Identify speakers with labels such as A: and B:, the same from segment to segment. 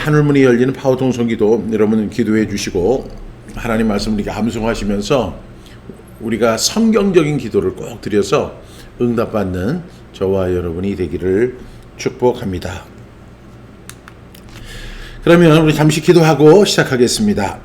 A: 하늘문이 열리는 파워통성기도 여러분 기도해 주시고 하나님 말씀을 이렇게 암송하시면서 우리가 성경적인 기도를 꼭 드려서 응답받는 저와 여러분이 되기를 축복합니다. 그러면 우리 잠시 기도하고 시작하겠습니다.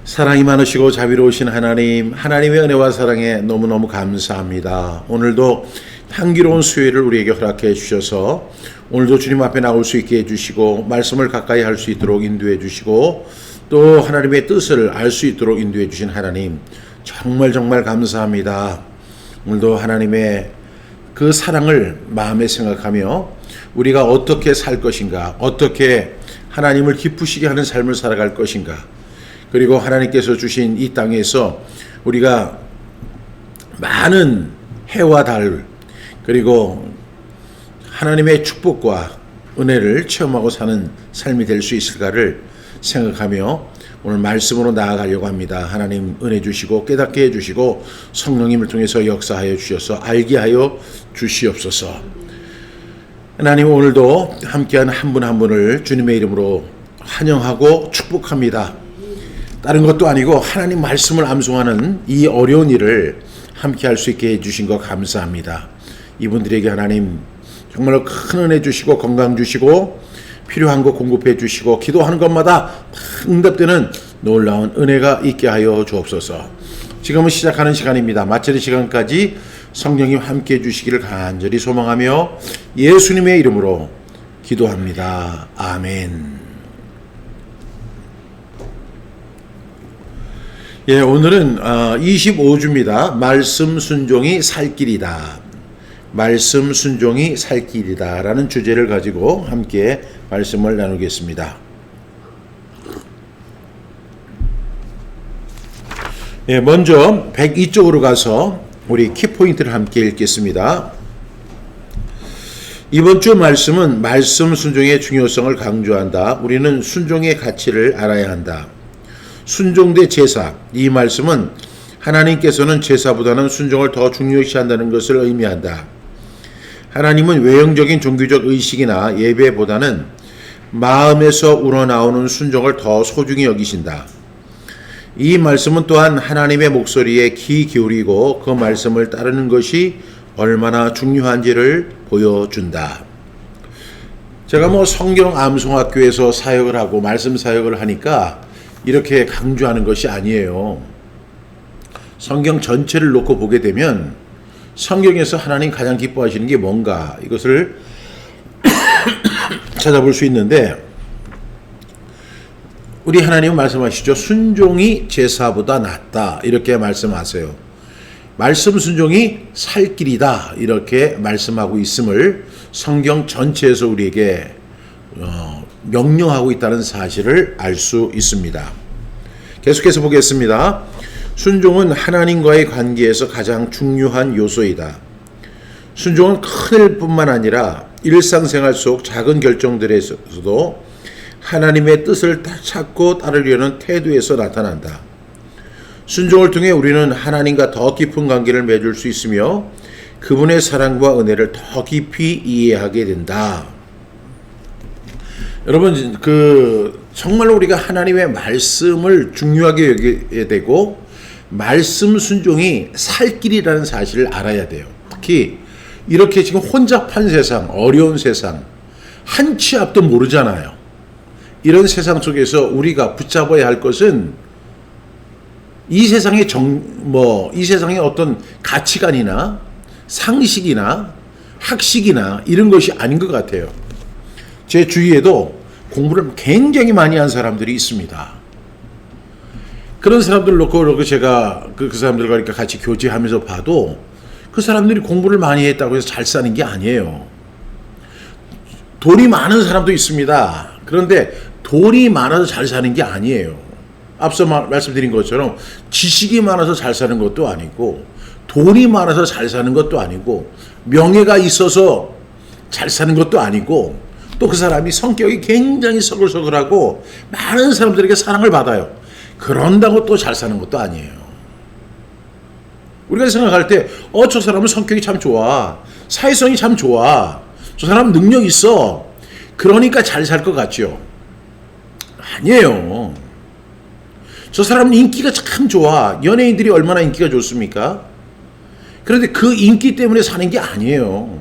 A: 사랑이 많으시고 자비로우신 하나님, 하나님의 은혜와 사랑에 너무너무 감사합니다. 오늘도 향기로운 수요일을 우리에게 허락해 주셔서 오늘도 주님 앞에 나올 수 있게 해주시고 말씀을 가까이 할 수 있도록 인도해 주시고 또 하나님의 뜻을 알 수 있도록 인도해 주신 하나님, 정말 감사합니다. 오늘도 하나님의 그 사랑을 마음에 생각하며 우리가 어떻게 살 것인가, 어떻게 하나님을 기쁘시게 하는 삶을 살아갈 것인가, 그리고 하나님께서 주신 이 땅에서 우리가 많은 해와 달, 그리고 하나님의 축복과 은혜를 체험하고 사는 삶이 될 수 있을까를 생각하며 오늘 말씀으로 나아가려고 합니다. 하나님 은혜 주시고 깨닫게 해주시고 성령님을 통해서 역사하여 주셔서 알게 하여 주시옵소서. 하나님, 오늘도 함께한 한 분 한 분을 주님의 이름으로 환영하고 축복합니다. 다른 것도 아니고 하나님 말씀을 암송하는 이 어려운 일을 함께 할 수 있게 해주신 것 감사합니다. 이분들에게 하나님 정말로 큰 은혜 주시고 건강 주시고 필요한 것 공급해 주시고 기도하는 것마다 응답되는 놀라운 은혜가 있게 하여 주옵소서. 지금은 시작하는 시간입니다. 마치는 시간까지 성령님 함께 해 주시기를 간절히 소망하며 예수님의 이름으로 기도합니다. 아멘. 예, 오늘은 25주입니다. 말씀 순종이 살 길이다. 말씀 순종이 살 길이다 라는 주제를 가지고 함께 말씀을 나누겠습니다. 예, 먼저 102쪽으로 가서 우리 키포인트를 함께 읽겠습니다. 이번 주 말씀은 말씀 순종의 중요성을 강조한다. 우리는 순종의 가치를 알아야 한다. 순종 대 제사. 이 말씀은 하나님께서는 제사보다는 순종을 더 중요시한다는 것을 의미한다. 하나님은 외형적인 종교적 의식이나 예배보다는 마음에서 우러나오는 순종을 더 소중히 여기신다. 이 말씀은 또한 하나님의 목소리에 귀 기울이고 그 말씀을 따르는 것이 얼마나 중요한지를 보여준다. 제가 성경 암송학교에서 사역을 하고 말씀 사역을 하니까 이렇게 강조하는 것이 아니에요. 성경 전체를 놓고 보게 되면 성경에서 하나님 가장 기뻐하시는 게 뭔가, 이것을 찾아볼 수 있는데, 우리 하나님은 말씀하시죠. 순종이 제사보다 낫다, 이렇게 말씀하세요. 말씀 순종이 살 길이다, 이렇게 말씀하고 있음을 성경 전체에서 우리에게 명령하고 있다는 사실을 알 수 있습니다. 계속해서 보겠습니다. 순종은 하나님과의 관계에서 가장 중요한 요소이다. 순종은 큰 일뿐만 아니라 일상생활 속 작은 결정들에서도 하나님의 뜻을 찾고 따르려는 태도에서 나타난다. 순종을 통해 우리는 하나님과 더 깊은 관계를 맺을 수 있으며 그분의 사랑과 은혜를 더 깊이 이해하게 된다. 여러분, 정말로 우리가 하나님의 말씀을 중요하게 여겨야 되고 말씀 순종이 살 길이라는 사실을 알아야 돼요. 특히 이렇게 지금 혼잡한 세상, 어려운 세상, 한 치 앞도 모르잖아요. 이런 세상 속에서 우리가 붙잡아야 할 것은 이 세상의 이 세상의 어떤 가치관이나 상식이나 학식이나 이런 것이 아닌 것 같아요. 제 주위에도 공부를 굉장히 많이 한 사람들이 있습니다. 그런 사람들 놓고 제가 그 사람들과 이렇게 같이 교제하면서 봐도 그 사람들이 공부를 많이 했다고 해서 잘 사는 게 아니에요. 돈이 많은 사람도 있습니다. 그런데 돈이 많아서 잘 사는 게 아니에요. 앞서 말씀드린 것처럼 지식이 많아서 잘 사는 것도 아니고 돈이 많아서 잘 사는 것도 아니고 명예가 있어서 잘 사는 것도 아니고 또 그 사람이 성격이 굉장히 서글서글하고 많은 사람들에게 사랑을 받아요. 그런다고 또 잘 사는 것도 아니에요. 우리가 생각할 때 저 사람은 성격이 참 좋아, 사회성이 참 좋아, 저 사람 능력 있어, 그러니까 잘 살 것 같죠? 아니에요. 저 사람은 인기가 참 좋아. 연예인들이 얼마나 인기가 좋습니까? 그런데 그 인기 때문에 사는 게 아니에요.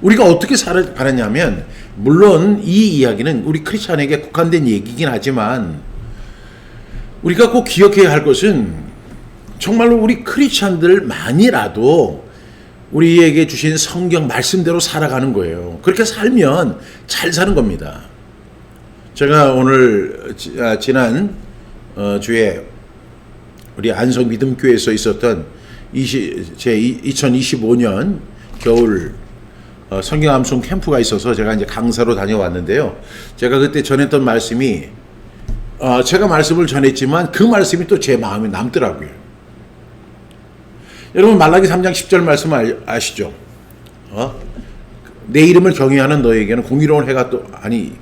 A: 우리가 어떻게 살았냐면, 물론 이 이야기는 우리 크리스찬에게 국한된 얘기긴 하지만, 우리가 꼭 기억해야 할 것은 정말로 우리 크리스찬들만이라도 우리에게 주신 성경 말씀대로 살아가는 거예요. 그렇게 살면 잘 사는 겁니다. 제가 오늘 지난 주에 우리 안성 믿음교회에서 있었던 제 2025년 겨울 성경 암송 캠프가 있어서 제가 이제 강사로 다녀왔는데요. 제가 그때 전했던 말씀이 제가 말씀을 전했지만 그 말씀이 또 제 마음에 남더라고요. 여러분 말라기 3장 10절 말씀 아시죠? 내 이름을 경외하는 너에게는 공의로운 해가 또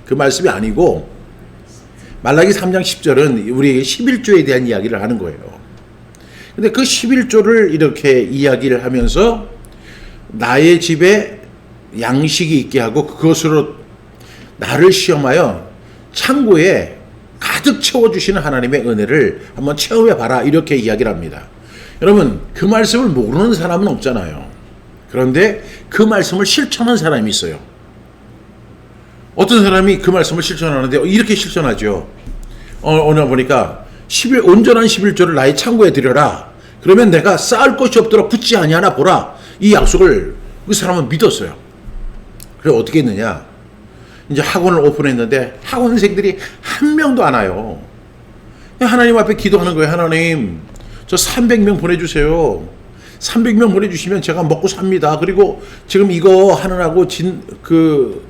A: 그 말씀이 아니고 말라기 3장 10절은 우리에게 11조에 대한 이야기를 하는 거예요. 근데 그 11조를 이렇게 이야기를 하면서 나의 집에 양식이 있게 하고 그것으로 나를 시험하여 창고에 가득 채워주시는 하나님의 은혜를 한번 체험해봐라, 이렇게 이야기를 합니다. 여러분, 그 말씀을 모르는 사람은 없잖아요. 그런데 그 말씀을 실천한 사람이 있어요. 어떤 사람이 그 말씀을 실천하는데 이렇게 실천하죠. 오늘 보니까 온전한 11조를 나의 창고에 들여라. 그러면 내가 쌓을 것이 없도록 붙지 아니하나 보라. 이 약속을 그 사람은 믿었어요. 그래서 어떻게 했느냐. 이제 학원을 오픈했는데 학원생들이 한 명도 안 와요. 하나님 앞에 기도하는 거예요. 하나님, 저 300명 보내주세요. 300명 보내주시면 제가 먹고 삽니다. 그리고 지금 이거 하느라고 지금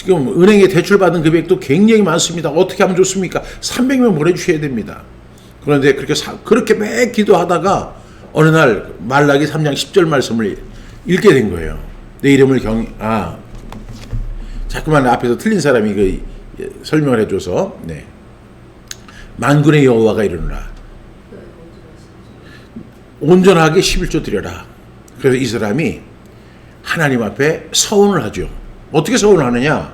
A: 은행에 대출받은 금액도 굉장히 많습니다. 어떻게 하면 좋습니까? 300명 보내주셔야 됩니다. 그런데 그렇게 매 기도하다가 어느 날 말라기 3장 10절 말씀을 읽게 된 거예요. 내 이름을 자꾸만 앞에서 틀린 사람이 설명을 해줘서, 만군의 여호와가 이르노라. 온전하게 11조 드려라. 그래서 이 사람이 하나님 앞에 서원을 하죠. 어떻게 서원을 하느냐?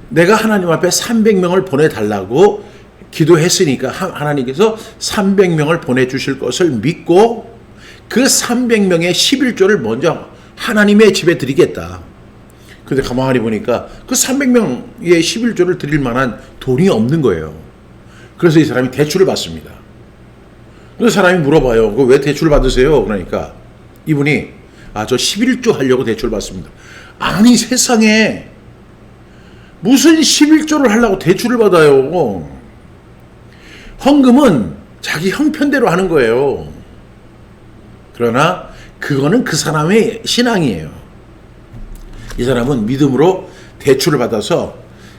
A: 내가 하나님 앞에 300명을 보내달라고 기도했으니까 하나님께서 300명을 보내주실 것을 믿고 그 300명의 11조를 먼저 하나님의 집에 드리겠다. 근데 가만히 보니까 그 300명의 11조를 드릴 만한 돈이 없는 거예요. 그래서 이 사람이 대출을 받습니다. 그 사람이 물어봐요. 왜 대출 받으세요? 그러니까 이분이 저 11조 하려고 대출 받습니다. 아니, 세상에 무슨 11조를 하려고 대출을 받아요. 헌금은 자기 형편대로 하는 거예요. 그러나 그거는 그 사람의 신앙이에요. 이 사람은 믿음으로 대출을 받아서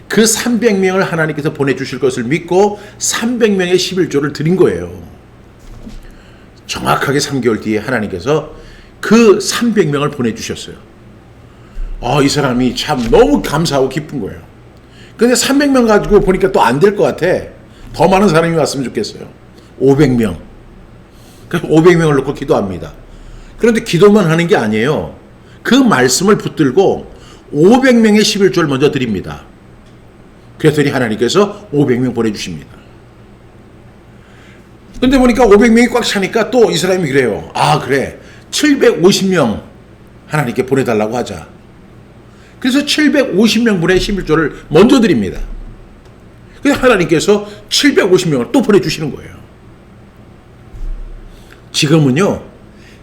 A: 그 300명을 하나님께서 보내주실 것을 믿고 300명의 11조를 드린 거예요. 정확하게 3개월 뒤에 하나님께서 그 300명을 보내주셨어요. 이 사람이 참 너무 감사하고 기쁜 거예요. 근데 300명 가지고 보니까 또 안 될 것 같아. 더 많은 사람이 왔으면 좋겠어요. 500명. 그래서 500명을 놓고 기도합니다. 그런데 기도만 하는 게 아니에요. 그 말씀을 붙들고 500명의 11조를 먼저 드립니다. 그랬더니 하나님께서 500명 보내주십니다. 근데 보니까 500명이 꽉 차니까 또 이 사람이 그래요. 그래. 750명 하나님께 보내달라고 하자. 그래서 750명 분의 11조를 먼저 드립니다. 그래서 하나님께서 750명을 또 보내주시는 거예요. 지금은요,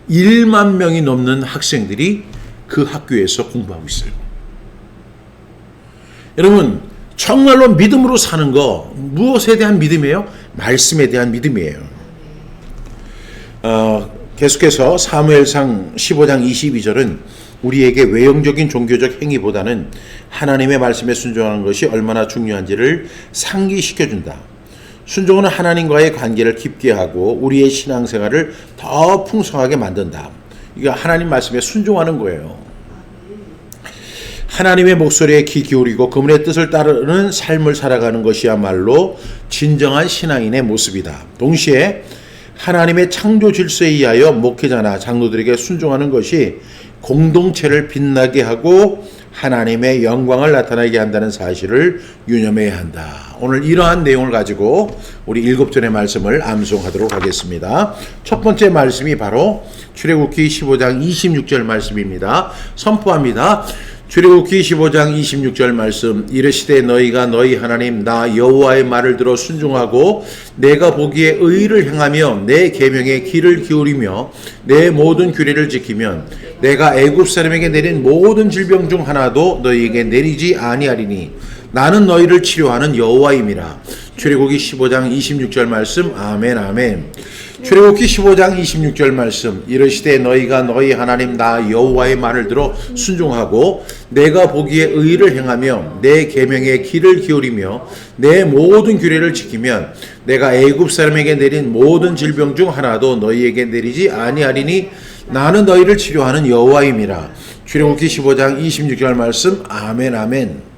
A: 1만 명이 넘는 학생들이 그 학교에서 공부하고 있어요. 여러분, 정말로 믿음으로 사는 거, 무엇에 대한 믿음이에요? 말씀에 대한 믿음이에요. 계속해서 사무엘상 15장 22절은 우리에게 외형적인 종교적 행위보다는 하나님의 말씀에 순종하는 것이 얼마나 중요한지를 상기시켜준다. 순종은 하나님과의 관계를 깊게 하고 우리의 신앙생활을 더 풍성하게 만든다. 이게 하나님 말씀에 순종하는 거예요. 하나님의 목소리에 귀 기울이고 그분의 뜻을 따르는 삶을 살아가는 것이야말로 진정한 신앙인의 모습이다. 동시에 하나님의 창조 질서에 의하여 목회자나 장로들에게 순종하는 것이 공동체를 빛나게 하고 하나님의 영광을 나타나게 한다는 사실을 유념해야 한다. 오늘 이러한 내용을 가지고 우리 7절의 말씀을 암송하도록 하겠습니다. 첫 번째 말씀이 바로 출애굽기 15장 26절 말씀입니다. 선포합니다. 출애굽기 15장 26절 말씀. 이르시되 너희가 너희 하나님 나 여호와의 말을 들어 순종하고 내가 보기에 의를 행하며 내 계명에 귀를 기울이며 내 모든 규례를 지키면 내가 애굽 사람에게 내린 모든 질병 중 하나도 너희에게 내리지 아니하리니 나는 너희를 치료하는 여호와임이라. 출애굽기 15장 26절 말씀. 아멘 아멘. 출애굽기 15장 26절 말씀. 이르시되 너희가 너희 하나님 나 여호와의 말을 들어 순종하고 내가 보기에 의를 행하며 내 계명에 귀를 기울이며 내 모든 규례를 지키면 내가 애굽 사람에게 내린 모든 질병 중 하나도 너희에게 내리지 아니하리니 나는 너희를 치료하는 여호와임이라. 출애굽기 15장 26절 말씀. 아멘 아멘.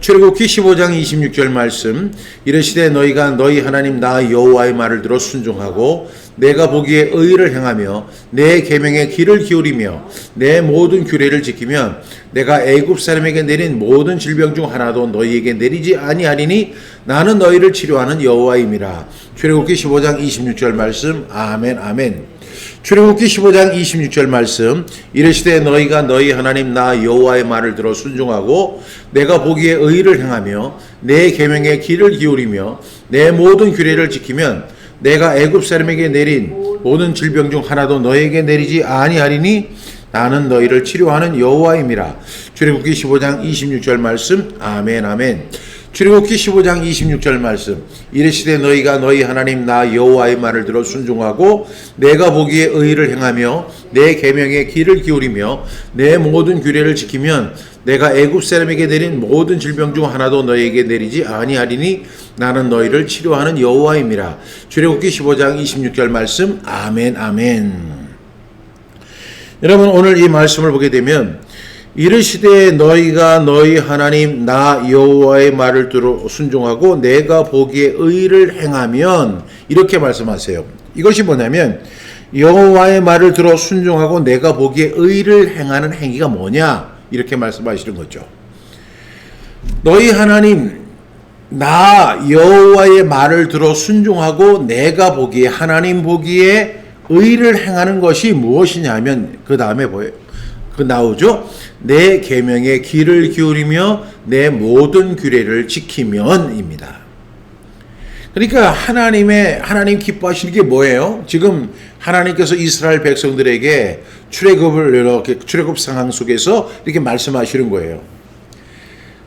A: 출애굽기 15장 26절 말씀. 이르시되 너희가 너희 하나님 나 여호와의 말을 들어 순종하고 내가 보기에 의를 행하며 내 계명에 귀를 기울이며 내 모든 규례를 지키면 내가 애굽 사람에게 내린 모든 질병 중 하나도 너희에게 내리지 아니하리니 나는 너희를 치료하는 여호와임이라. 출애굽기 15장 26절 말씀. 아멘 아멘. 출애굽기 15장 26절 말씀. 이르시되 너희가 너희 하나님 나 여호와의 말을 들어 순종하고 내가 보기에 의를 행하며 내 계명에 귀를 기울이며 내 모든 규례를 지키면 내가 애굽 사람에게 내린 모든 질병 중 하나도 너희에게 내리지 아니하리니 나는 너희를 치료하는 여호와임이라. 출애굽기 15장 26절 말씀. 아멘 아멘. 출애굽기 15장 26절 말씀. 이르시되 너희가 너희 하나님 나 여호와의 말을 들어 순종하고 내가 보기에 의를 행하며 내 계명에 귀를 기울이며 내 모든 규례를 지키면 내가 애굽 사람에게 내린 모든 질병 중 하나도 너희에게 내리지 아니하리니 나는 너희를 치료하는 여호와임이라. 출애굽기 15장 26절 말씀. 아멘 아멘. 여러분 오늘 이 말씀을 보게 되면 이르시되 너희가 너희 하나님 나 여호와의 말을 들어 순종하고 내가 보기에 의를 행하면 이렇게 말씀하세요. 이것이 뭐냐면 여호와의 말을 들어 순종하고 내가 보기에 의를 행하는 행위가 뭐냐 이렇게 말씀하시는 거죠. 너희 하나님 나 여호와의 말을 들어 순종하고 내가 보기에 하나님 보기에 의를 행하는 것이 무엇이냐면 그 다음에 보여요. 그 나오죠. 내 계명에 귀를 기울이며 내 모든 규례를 지키면입니다. 그러니까 하나님 기뻐하시는 게 뭐예요? 지금 하나님께서 이스라엘 백성들에게 출애굽 상황 속에서 이렇게 말씀하시는 거예요.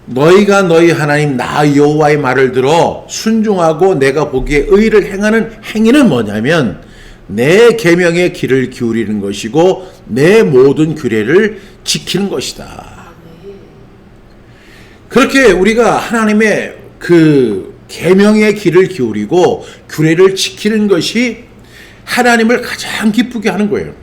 A: 너희가 너희 하나님 나 여호와의 말을 들어 순종하고 내가 보기에 의를 행하는 행위는 뭐냐면 내 계명에 귀를 기울이는 것이고 내 모든 규례를 지키는 것이다. 그렇게 우리가 하나님의 그 계명에 귀를 기울이고 규례를 지키는 것이 하나님을 가장 기쁘게 하는 거예요.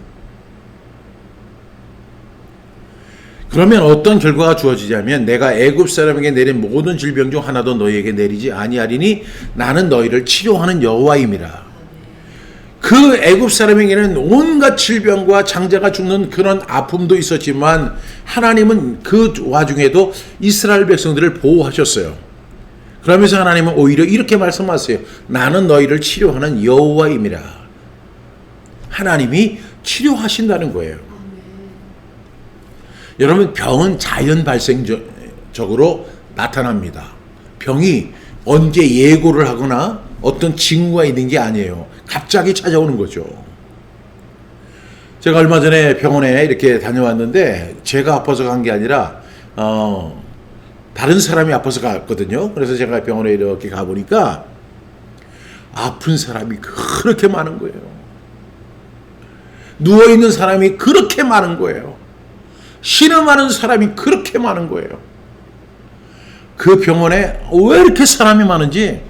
A: 그러면 어떤 결과가 주어지냐면 내가 애굽 사람에게 내린 모든 질병 중 하나도 너희에게 내리지 아니하리니 나는 너희를 치료하는 여호와임이라. 그 애굽 사람에게는 온갖 질병과 장자가 죽는 그런 아픔도 있었지만 하나님은 그 와중에도 이스라엘 백성들을 보호하셨어요. 그러면서 하나님은 오히려 이렇게 말씀하세요. 나는 너희를 치료하는 여호와임이라. 하나님이 치료하신다는 거예요. 여러분 병은 자연 발생적으로 나타납니다. 병이 언제 예고를 하거나 어떤 징후가 있는 게 아니에요. 갑자기 찾아오는 거죠. 제가 얼마 전에 병원에 이렇게 다녀왔는데 제가 아파서 간 게 아니라 다른 사람이 아파서 갔거든요. 그래서 제가 병원에 이렇게 가보니까 아픈 사람이 그렇게 많은 거예요. 누워있는 사람이 그렇게 많은 거예요. 신음하는 사람이 그렇게 많은 거예요. 그 병원에 왜 이렇게 사람이 많은지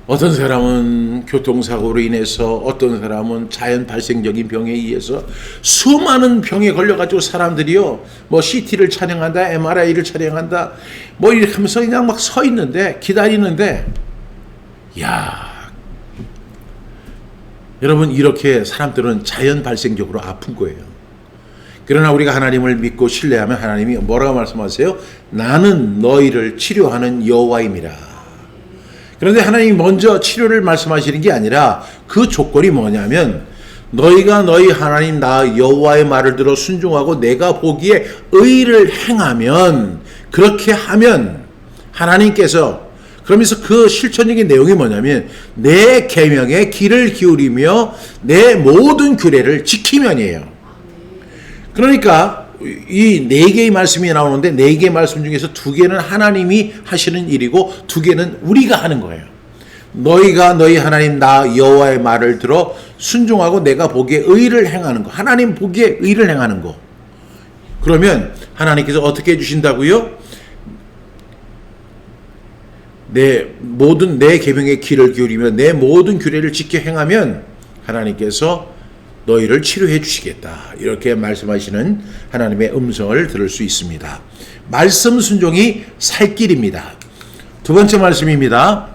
A: 어떤 사람은 교통사고로 인해서 어떤 사람은 자연 발생적인 병에 의해서 수많은 병에 걸려가지고 사람들이요 뭐 CT를 촬영한다 MRI를 촬영한다 뭐 이렇게 하면서 그냥 막 서 있는데 기다리는데 야 여러분 이렇게 사람들은 자연 발생적으로 아픈 거예요. 그러나 우리가 하나님을 믿고 신뢰하면 하나님이 뭐라고 말씀하세요? 나는 너희를 치료하는 여호와임이라. 그런데 하나님이 먼저 치료를 말씀하시는 게 아니라 그 조건이 뭐냐면 너희가 너희 하나님 나 여호와의 말을 들어 순종하고 내가 보기에 의를 행하면, 그렇게 하면 하나님께서, 그러면서 그 실천적인 내용이 뭐냐면 내 계명에 귀를 기울이며 내 모든 규례를 지키면이에요. 그러니까 이 네 개의 말씀이 나오는데 네 개의 말씀 중에서 두 개는 하나님이 하시는 일이고 두 개는 우리가 하는 거예요. 너희가 너희 하나님 나 여호와의 말을 들어 순종하고 내가 보기에 의를 행하는 거, 하나님 보기에 의를 행하는 거. 그러면 하나님께서 어떻게 해주신다고요? 내 계명에 귀를 기울이며 내 모든 규례를 지켜 행하면 하나님께서 너희를 치료해 주시겠다. 이렇게 말씀하시는 하나님의 음성을 들을 수 있습니다. 말씀 순종이 살 길입니다. 두 번째 말씀입니다.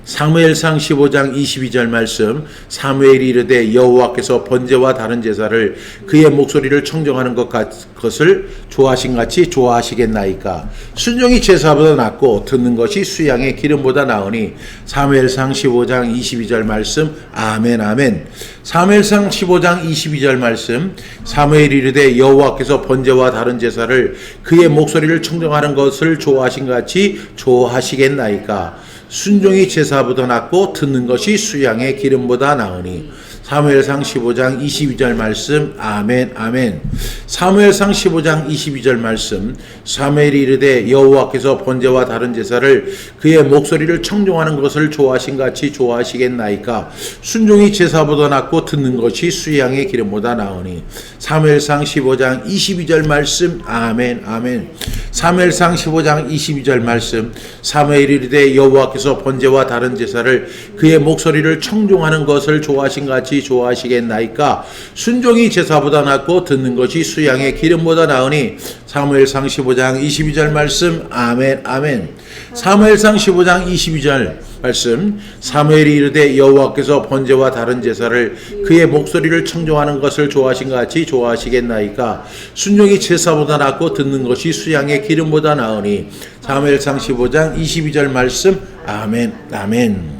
A: 사무엘상 15장 22절 말씀. 사무엘이 이르되 여호와께서 번제와 다른 제사를 그의 목소리를 청정하는 것을 좋아하신 같이 좋아하시겠나이까. 순종이 제사보다 낫고 듣는 것이 수양의 기름보다 나으니. 사무엘상 15장 22절 말씀. 아멘 아멘. 사무엘상 15장 22절 말씀. 사무엘이 이르되 여호와께서 번제와 다른 제사를 그의 목소리를 청정하는 것을 좋아하신 같이 좋아하시겠나이까. 순종이 제사보다 낫고 듣는 것이 수양의 기름보다 나으니. 사무엘상 15장 22절 말씀. 아멘 아멘. 사무엘상 15장 22절 말씀. 사무엘이 이르되 여호와께서 번제와 다른 제사를 그의 목소리를 청종하는 것을 좋아하신 같이 좋아하시겠나이까. 순종이 제사보다 낫고 듣는 것이 수양의 기름보다 나으니. 사무엘상 15장 22절 말씀. 아멘 아멘. 사무엘상 15장 22절 말씀. 사무엘이 이르되 여호와께서 번제와 다른 제사를 그의 목소리를 청종하는 것을 좋아하신 같이 좋아하시겠나이까. 순종이 제사보다 낫고 듣는 것이 수양의 기름보다 나으니. 사무엘상 15장 22절 말씀. 아멘 아멘. 사무엘상 15장 22절 말씀. 사무엘이 이르되 여호와께서 번제와 다른 제사를 그의 목소리를 청종하는 것을 좋아하신 같이 좋아하시겠나이까. 순종이 제사보다 낫고 듣는 것이 수양의 기름보다 나으니. 사무엘상 15장 22절 말씀. 아멘 아멘.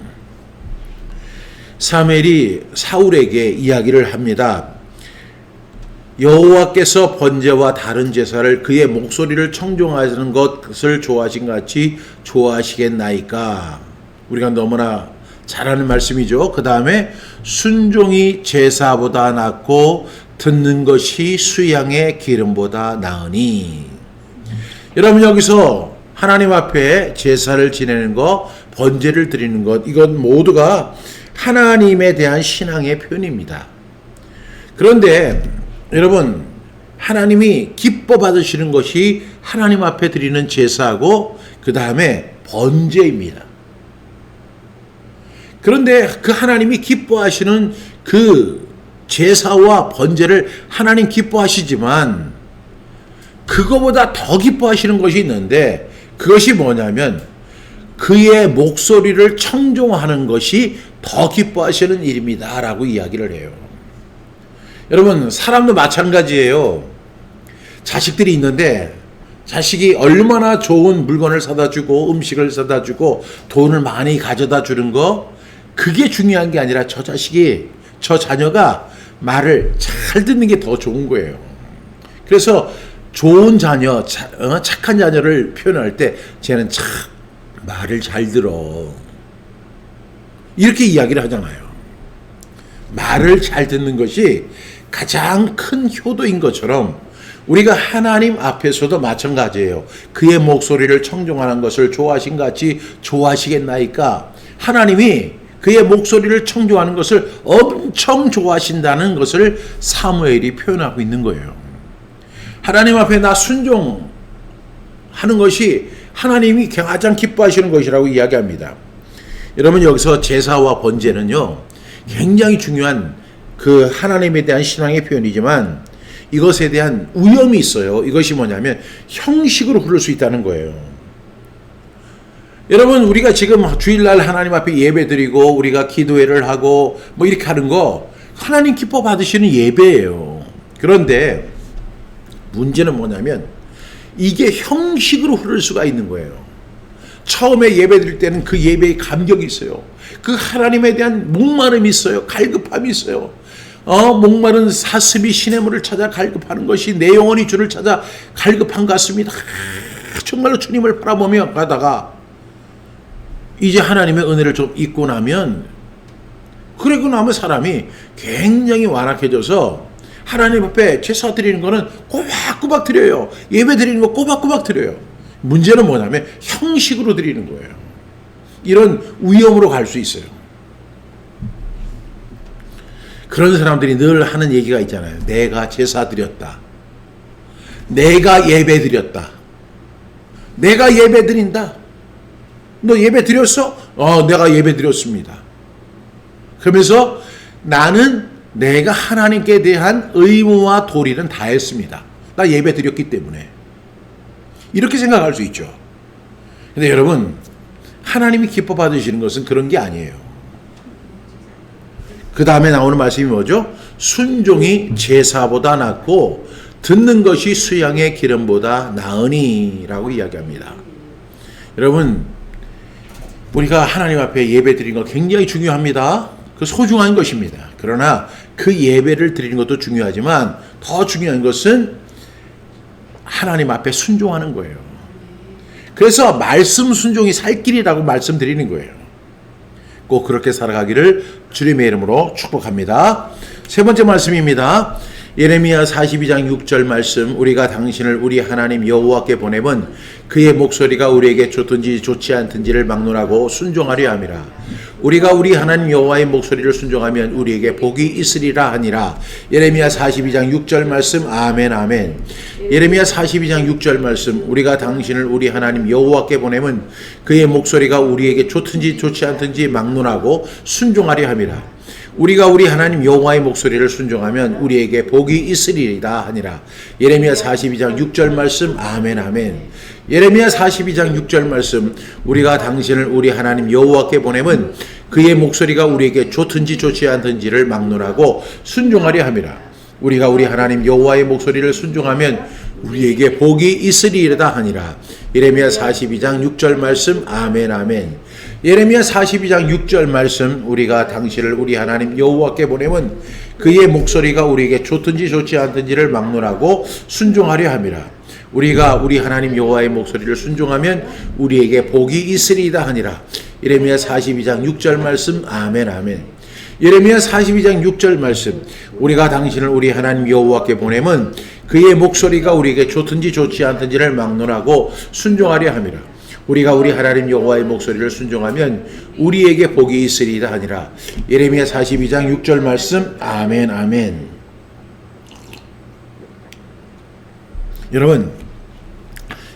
A: 사무엘이 사울에게 이야기를 합니다. 여호와께서 번제와 다른 제사를 그의 목소리를 청종하는 것을 좋아하신 같이 좋아하시겠나이까. 우리가 너무나 잘 아는 말씀이죠. 그 다음에 순종이 제사보다 낫고 듣는 것이 수양의 기름보다 나으니. 여러분, 여기서 하나님 앞에 제사를 지내는 것, 번제를 드리는 것, 이건 모두가 하나님에 대한 신앙의 표현입니다. 그런데 여러분, 하나님이 기뻐 받으시는 것이 하나님 앞에 드리는 제사하고 그 다음에 번제입니다. 그런데 그 하나님이 기뻐하시는 그 제사와 번제를 하나님 기뻐하시지만 그거보다 더 기뻐하시는 것이 있는데, 그것이 뭐냐면 그의 목소리를 청종하는 것이 더 기뻐하시는 일입니다 라고 이야기를 해요. 여러분, 사람도 마찬가지예요. 자식들이 있는데 자식이 얼마나 좋은 물건을 사다 주고 음식을 사다 주고 돈을 많이 가져다 주는 거, 그게 중요한 게 아니라 저 자녀가 말을 잘 듣는 게 더 좋은 거예요. 그래서 좋은 자녀, 착한 자녀를 표현할 때 쟤는 참 말을 잘 들어, 이렇게 이야기를 하잖아요. 말을 잘 듣는 것이 가장 큰 효도인 것처럼 우리가 하나님 앞에서도 마찬가지예요. 그의 목소리를 청종하는 것을 좋아하신 같이 좋아하시겠나이까. 하나님이 그의 목소리를 청종하는 것을 엄청 좋아하신다는 것을 사무엘이 표현하고 있는 거예요. 하나님 앞에 나 순종하는 것이 하나님이 가장 기뻐하시는 것이라고 이야기합니다. 여러분, 여기서 제사와 번제는요, 굉장히 중요한 그 하나님에 대한 신앙의 표현이지만 이것에 대한 위험이 있어요. 이것이 뭐냐면 형식으로 흐를 수 있다는 거예요. 여러분, 우리가 지금 주일날 하나님 앞에 예배 드리고 우리가 기도회를 하고 뭐 이렇게 하는 거 하나님 기뻐 받으시는 예배예요. 그런데 문제는 뭐냐면 이게 형식으로 흐를 수가 있는 거예요. 처음에 예배 드릴 때는 그 예배의 감격이 있어요. 그 하나님에 대한 목마름이 있어요. 갈급함이 있어요. 목마른 사슴이 시냇물을 찾아 갈급하는 것이 내 영혼이 주를 찾아 갈급한 것 같습니다. 정말로 주님을 바라보며 가다가 이제 하나님의 은혜를 좀 잊고 나면, 그러고 나면 사람이 굉장히 완악해져서 하나님 앞에 제사 드리는 거는 꼬박꼬박 드려요. 예배 드리는 거 꼬박꼬박 드려요. 문제는 뭐냐면 형식으로 드리는 거예요. 이런 위험으로 갈 수 있어요. 그런 사람들이 늘 하는 얘기가 있잖아요. 내가 제사 드렸다. 내가 예배 드렸다. 내가 예배 드린다. 너 예배 드렸어? 내가 예배 드렸습니다. 그러면서 나는 내가 하나님께 대한 의무와 도리는 다 했습니다. 나 예배 드렸기 때문에. 이렇게 생각할 수 있죠. 근데 여러분, 하나님이 기뻐 받으시는 것은 그런 게 아니에요. 그 다음에 나오는 말씀이 뭐죠? 순종이 제사보다 낫고 듣는 것이 수양의 기름보다 나으니 라고 이야기합니다. 여러분, 우리가 하나님 앞에 예배 드리는 거 굉장히 중요합니다. 그 소중한 것입니다. 그러나 그 예배를 드리는 것도 중요하지만 더 중요한 것은 하나님 앞에 순종하는 거예요. 그래서 말씀 순종이 살 길이라고 말씀드리는 거예요. 꼭 그렇게 살아가기를 주님의 이름으로 축복합니다. 세 번째 말씀입니다. 예레미야 42장 6절 말씀. 우리가 당신을 우리 하나님 여호와께 보내면 그의 목소리가 우리에게 좋든지 좋지 않든지를 막론하고 순종하려 함이라. 우리가 우리 하나님 여호와의 목소리를 순종하면 우리에게 복이 있으리라 하니라. 예레미야 42장 6절 말씀. 아멘 아멘. 예레미야 42장 6절 말씀. 우리가 당신을 우리 하나님 여호와께 보내면 그의 목소리가 우리에게 좋든지 좋지 않든지 막론하고 순종하려 함이라. 우리가 우리 하나님 여호와의 목소리를 순종하면 우리에게 복이 있으리이다 하니라. 예레미야 42장 6절 말씀. 아멘 아멘. 예레미야 42장 6절 말씀. 우리가 당신을 우리 하나님 여호와께 보내면 그의 목소리가 우리에게 좋든지 좋지 않든지를 막론하고 순종하려 함이라. 우리가 우리 하나님 여호와의 목소리를 순종하면 우리에게 복이 있으리이다 하니라. 예레미야 42장 6절 말씀. 아멘 아멘. 예레미야 42장 6절 말씀. 우리가 당신을 우리 하나님 여호와께 보내면 그의 목소리가 우리에게 좋든지 좋지 않든지를 막론하고 순종하려 함이라. 우리가 우리 하나님 여호와의 목소리를 순종하면 우리에게 복이 있으리이다 하니라. 예레미야 42장 6절 말씀. 아멘 아멘. 예레미야 42장 6절 말씀. 우리가 당신을 우리 하나님 여호와께 보내면 그의 목소리가 우리에게 좋든지 좋지 않든지를 막론하고 순종하려 함이라. 우리가 우리 하나님 여호와의 목소리를 순종하면 우리에게 복이 있으리이다 하니라. 예레미야 42장 6절 말씀. 아멘 아멘. 여러분,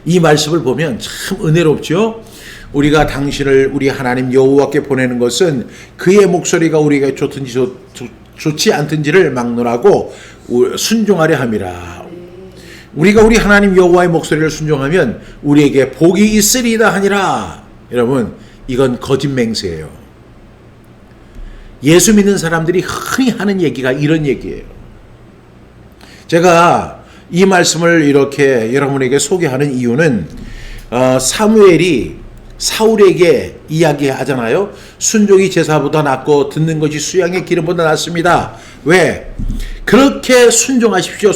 A: 이 말씀을 보면 참 은혜롭죠? 우리가 당신을 우리 하나님 여호와께 보내는 것은 그의 목소리가 우리에게 좋든지 좋지 않든지를 막론하고 순종하려 함이라. 우리가 우리 하나님 여호와의 목소리를 순종하면 우리에게 복이 있으리이다 하니라. 여러분, 이건 거짓 맹세예요. 예수 믿는 사람들이 흔히 하는 얘기가 이런 얘기예요. 제가 이 말씀을 이렇게 여러분에게 소개하는 이유는 사무엘이 사울에게 이야기하잖아요. 순종이 제사보다 낫고 듣는 것이 수양의 기름보다 낫습니다. 왜? 그렇게 순종하십시오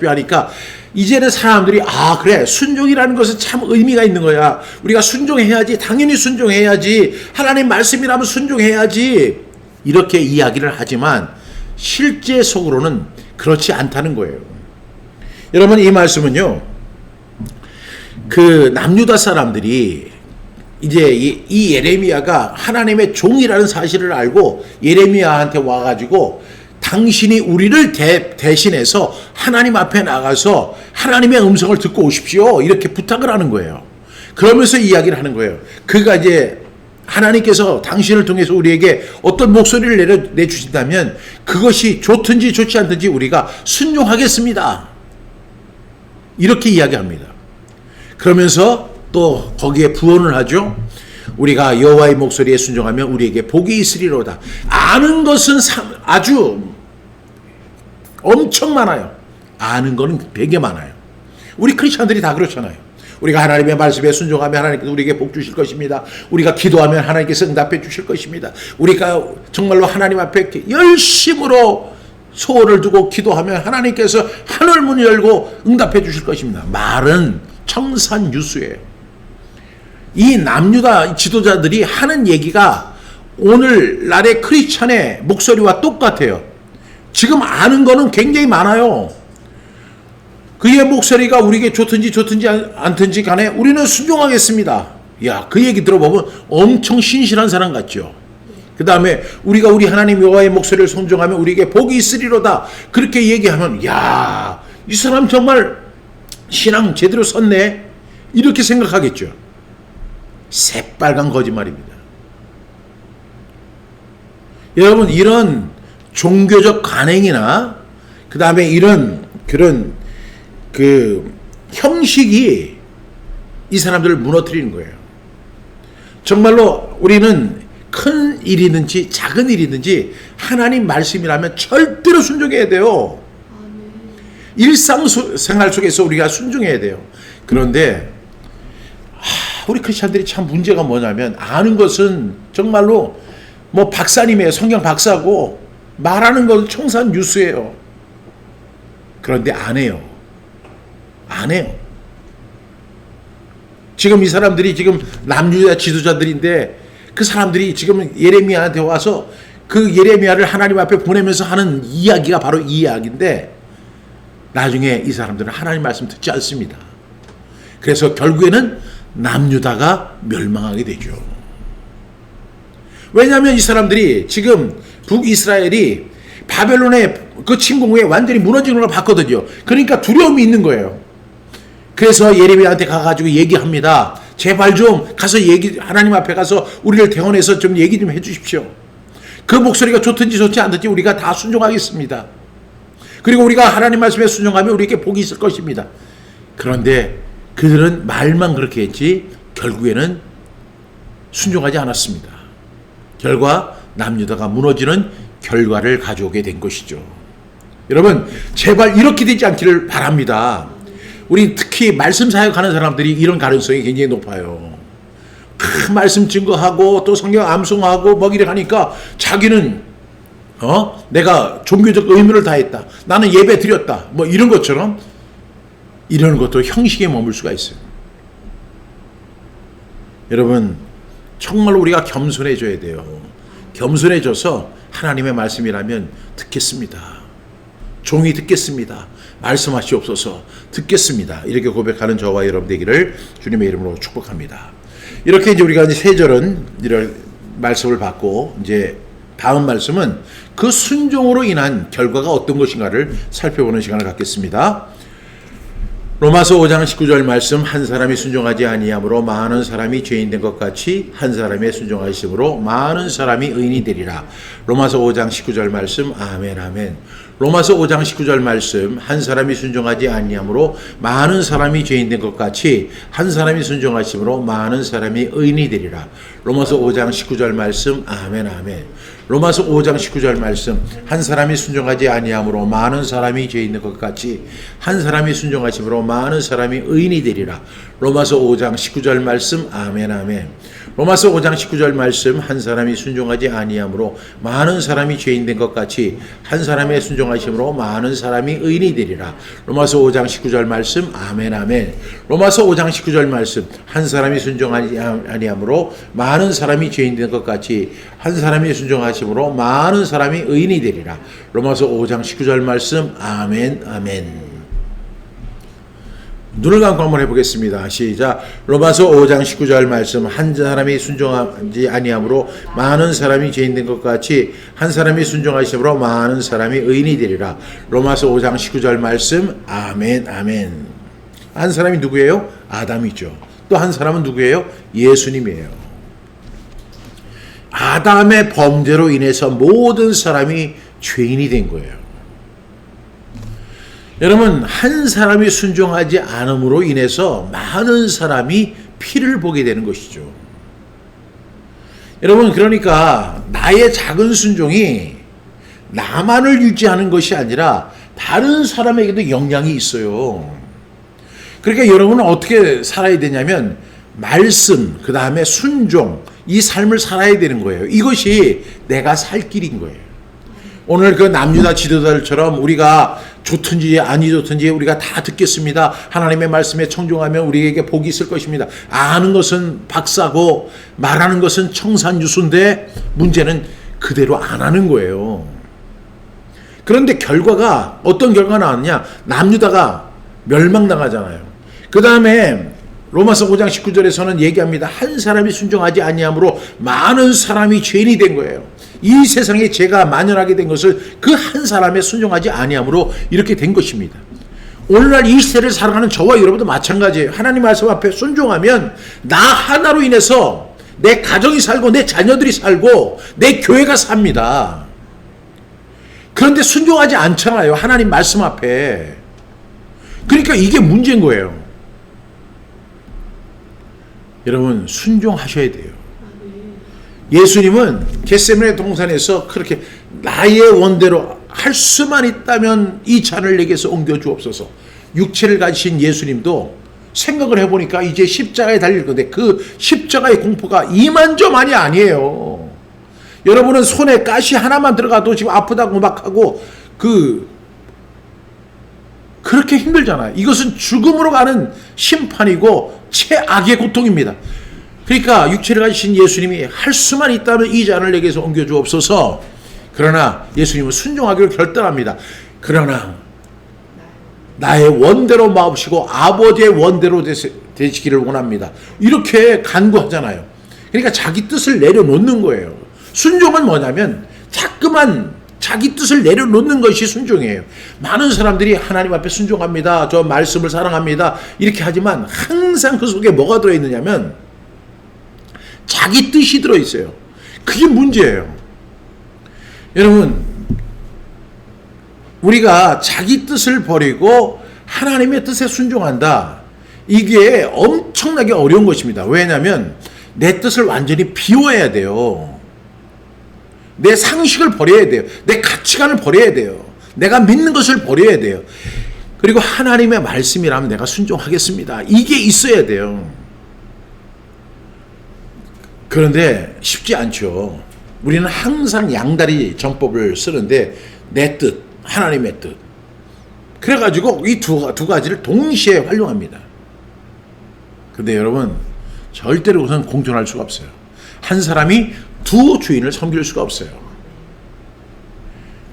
A: 하니까 이제는 사람들이 그래, 순종이라는 것은 참 의미가 있는 거야. 우리가 순종해야지, 당연히 순종해야지, 하나님 말씀이라면 순종해야지, 이렇게 이야기를 하지만 실제 속으로는 그렇지 않다는 거예요. 여러분, 이 말씀은요, 그 남유다 사람들이 이제 이 예레미야가 하나님의 종이라는 사실을 알고 예레미야한테 와가지고 당신이 우리를 대신해서 하나님 앞에 나가서 하나님의 음성을 듣고 오십시오, 이렇게 부탁을 하는 거예요. 그러면서 이야기를 하는 거예요. 그가 이제 하나님께서 당신을 통해서 우리에게 어떤 목소리를 내주신다면 그것이 좋든지 좋지 않든지 우리가 순종하겠습니다, 이렇게 이야기합니다. 그러면서 또 거기에 부언을 하죠. 우리가 여호와의 목소리에 순종하면 우리에게 복이 있으리로다. 아는 것은 아주 엄청 많아요. 아는 거는 되게 많아요. 우리 크리스천들이 다 그렇잖아요. 우리가 하나님의 말씀에 순종하면 하나님께서 우리에게 복 주실 것입니다. 우리가 기도하면 하나님께서 응답해 주실 것입니다. 우리가 정말로 하나님 앞에 열심으로 소원을 두고 기도하면 하나님께서 하늘 문을 열고 응답해 주실 것입니다. 말은 청산유수예요. 이 남유다 지도자들이 하는 얘기가 오늘날의 크리스천의 목소리와 똑같아요. 지금 아는 거는 굉장히 많아요. 그의 목소리가 우리에게 좋든지 않든지 간에 우리는 순종하겠습니다. 야, 그 얘기 들어보면 엄청 신실한 사람 같죠. 그 다음에 우리가 우리 하나님 여호와의 목소리를 순종하면 우리에게 복이 있으리로다. 그렇게 얘기하면 야, 이 사람 정말 신앙 제대로 섰네. 이렇게 생각하겠죠. 새빨간 거짓말입니다. 여러분, 이런 종교적 관행이나 그 다음에 이런 그런 그 형식이 이 사람들을 무너뜨리는 거예요. 정말로 우리는 큰 일이든지 작은 일이든지 하나님 말씀이라면 절대로 순종해야 돼요. 일상생활 속에서 우리가 순종해야 돼요. 그런데 우리 크리스천들이 참 문제가 뭐냐면 아는 것은 정말로 뭐 박사님이에요. 성경 박사고 말하는 것은 청산유수예요. 그런데 안 해요. 안 해요. 지금 이 사람들이 지금 남유다 지도자들인데 그 사람들이 지금 예레미야한테 와서 그 예레미야를 하나님 앞에 보내면서 하는 이야기가 바로 이 이야기인데 나중에 이 사람들은 하나님 말씀 듣지 않습니다. 그래서 결국에는 남유다가 멸망하게 되죠. 왜냐하면 이 사람들이 지금 북이스라엘이 바벨론의 그 침공 후에 완전히 무너지는 걸 봤거든요. 그러니까 두려움이 있는 거예요. 그래서 예레미야한테 가가지고 얘기합니다. 제발 좀 가서 하나님 앞에 가서 우리를 대원해서 좀 얘기 좀 해주십시오. 그 목소리가 좋든지 좋지 않든지 우리가 다 순종하겠습니다. 그리고 우리가 하나님 말씀에 순종하면 우리에게 복이 있을 것입니다. 그런데 그들은 말만 그렇게 했지 결국에는 순종하지 않았습니다. 결과 남유다가 무너지는 결과를 가져오게 된 것이죠. 여러분, 제발 이렇게 되지 않기를 바랍니다. 우리 특히 말씀 사역하는 사람들이 이런 가능성이 굉장히 높아요. 말씀 증거하고 또 성경 암송하고 뭐 이래 하니까 자기는 내가 종교적 의무를 다했다. 나는 예배 드렸다. 뭐 이런 것처럼 이런 것도 형식에 머물 수가 있어요. 여러분, 정말 우리가 겸손해져야 돼요. 겸손해져서 하나님의 말씀이라면 듣겠습니다. 종이 듣겠습니다. 말씀하시옵소서 듣겠습니다. 이렇게 고백하는 저와 여러분 되기를 주님의 이름으로 축복합니다. 이렇게 이제 우리가 이제 세 절은 이런 말씀을 받고 이제 다음 말씀은 그 순종으로 인한 결과가 어떤 것인가를 살펴보는 시간을 갖겠습니다. 로마서 5장 19절 말씀, 한 사람이 순종하지 아니함으로 많은 사람이 죄인 된 것 같이 한 사람의 순종하심으로 많은 사람이 의인이 되리라. 로마서 5장 19절 말씀, 아멘 아멘. 로마서 5장 19절 말씀, 한 사람이 순종하지 아니함으로 많은 사람이 죄인 된 것 같이 한 사람이 순종하심으로 많은 사람이 의인이 되리라. 로마서 5장 19절 말씀, 아멘 아멘. 로마서 5장 19절 말씀, 한 사람이 순종하지 아니함으로 많은 사람이 죄 있는 것 같이 한 사람이 순종하심으로 많은 사람이 의인이 되리라. 로마서 5장 19절 말씀, 아멘 아멘. 로마서 5장 19절 말씀, 한 사람이 순종하지 아니함으로 많은 사람이 죄인 된 것 같이 한 사람의 순종하심으로 많은 사람이 의인이 되리라. 로마서 5장 19절 말씀, 아멘 아멘. 로마서 5장 19절 말씀, 한 사람이 순종하지 아니함으로 많은 사람이 죄인 된 것 같이 한 사람이 순종하심으로 많은 사람이 의인이 되리라. 로마서 5장 19절 말씀, 아멘 아멘. 눈을 감고 한번 해보겠습니다. 시작. 로마서 5장 19절 말씀, 한 사람이 순종하지 아니함으로 많은 사람이 죄인 된 것 같이 한 사람이 순종하심으로 많은 사람이 의인이 되리라. 로마서 5장 19절 말씀, 아멘 아멘. 한 사람이 누구예요? 아담이죠. 또 한 사람은 누구예요? 예수님이에요. 아담의 범죄로 인해서 모든 사람이 죄인이 된 거예요. 여러분, 한 사람이 순종하지 않음으로 인해서 많은 사람이 피를 보게 되는 것이죠. 여러분, 그러니까 나의 작은 순종이 나만을 유지하는 것이 아니라 다른 사람에게도 영향이 있어요. 그러니까 여러분은 어떻게 살아야 되냐면 말씀, 그 다음에 순종, 이 삶을 살아야 되는 거예요. 이것이 내가 살 길인 거예요. 오늘 그 남유다 지도자들처럼 우리가 좋든지 아니 좋든지 우리가 다 듣겠습니다. 하나님의 말씀에 청종하면 우리에게 복이 있을 것입니다. 아는 것은 박사고 말하는 것은 청산유수인데 문제는 그대로 안 하는 거예요. 그런데 결과가 어떤 결과가 나왔냐? 남유다가 멸망당하잖아요. 그 다음에 로마서 5장 19절에서는 얘기합니다. 한 사람이 순종하지 아니함으로 많은 사람이 죄인이 된 거예요. 이 세상에 죄가 만연하게 된 것을 그 한 사람에 순종하지 아니함으로 이렇게 된 것입니다. 오늘날 이 시대를 살아가는 저와 여러분도 마찬가지예요. 하나님 말씀 앞에 순종하면 나 하나로 인해서 내 가정이 살고 내 자녀들이 살고 내 교회가 삽니다. 그런데 순종하지 않잖아요. 하나님 말씀 앞에. 그러니까 이게 문제인 거예요. 여러분 순종하셔야 돼요. 예수님은 겟세마네 동산에서 그렇게 나의 원대로 할 수만 있다면 이 잔을 내게서 옮겨 주옵소서. 육체를 가지신 예수님도 생각을 해보니까 이제 십자가에 달릴 건데 그 십자가의 공포가 이만저만이 아니에요. 여러분은 손에 가시 하나만 들어가도 지금 아프다고 막 하고 그렇게 힘들잖아요. 이것은 죽음으로 가는 심판이고 최악의 고통입니다. 그러니까 육체를 가지신 예수님이 할 수만 있다면 이 잔을 내게서 옮겨 주옵소서. 그러나 예수님은 순종하기로 결단합니다. 그러나 나의 원대로 마옵시고 아버지의 원대로 되시기를 원합니다. 이렇게 간구하잖아요. 그러니까 자기 뜻을 내려놓는 거예요. 순종은 뭐냐면 자꾸만 자기 뜻을 내려놓는 것이 순종이에요. 많은 사람들이 하나님 앞에 순종합니다. 저 말씀을 사랑합니다. 이렇게 하지만 항상 그 속에 뭐가 들어있느냐면 자기 뜻이 들어있어요. 그게 문제예요. 여러분, 우리가 자기 뜻을 버리고 하나님의 뜻에 순종한다. 이게 엄청나게 어려운 것입니다. 왜냐하면 내 뜻을 완전히 비워야 돼요. 내 상식을 버려야 돼요. 내 가치관을 버려야 돼요. 내가 믿는 것을 버려야 돼요. 그리고 하나님의 말씀이라면 내가 순종하겠습니다. 이게 있어야 돼요. 그런데 쉽지 않죠. 우리는 항상 양다리 전법을 쓰는데 내 뜻, 하나님의 뜻. 그래가지고 이 두 가지를 동시에 활용합니다. 그런데 여러분 절대로 우선 공존할 수가 없어요. 한 사람이 두 주인을 섬길 수가 없어요.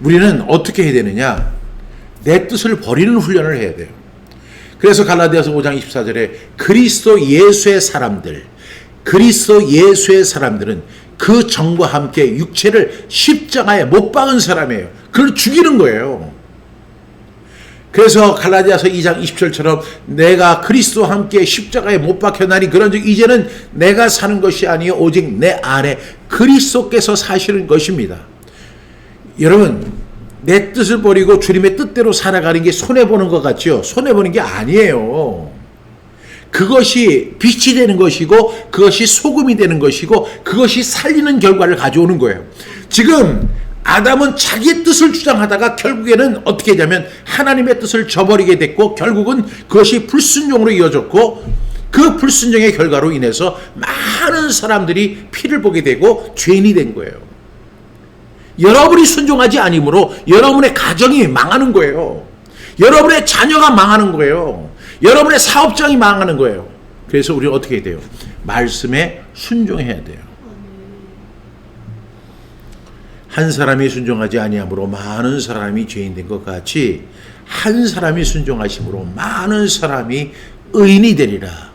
A: 우리는 어떻게 해야 되느냐? 내 뜻을 버리는 훈련을 해야 돼요. 그래서 갈라디아서 5장 24절에 그리스도 예수의 사람들은 그 정과 함께 육체를 십자가에 못 박은 사람이에요. 그걸 죽이는 거예요. 그래서 갈라디아서 2장 20절처럼 내가 그리스도와 함께 십자가에 못 박혔나니 그런즉 이제는 내가 사는 것이 아니요 오직 내 안에 그리스도께서 사시는 것입니다. 여러분 내 뜻을 버리고 주님의 뜻대로 살아가는 게 손해보는 것 같죠? 손해보는 게 아니에요. 그것이 빛이 되는 것이고 그것이 소금이 되는 것이고 그것이 살리는 결과를 가져오는 거예요. 지금 아담은 자기의 뜻을 주장하다가 결국에는 어떻게 되냐면 하나님의 뜻을 저버리게 됐고 결국은 그것이 불순종으로 이어졌고 그 불순종의 결과로 인해서 많은 사람들이 피를 보게 되고 죄인이 된 거예요. 여러분이 순종하지 않으므로 여러분의 가정이 망하는 거예요. 여러분의 자녀가 망하는 거예요. 여러분의 사업장이 망하는 거예요. 그래서 우리는 어떻게 해야 돼요? 말씀에 순종해야 돼요. 한 사람이 순종하지 아니함으로 많은 사람이 죄인 된 것 같이 한 사람이 순종하심으로 많은 사람이 의인이 되리라.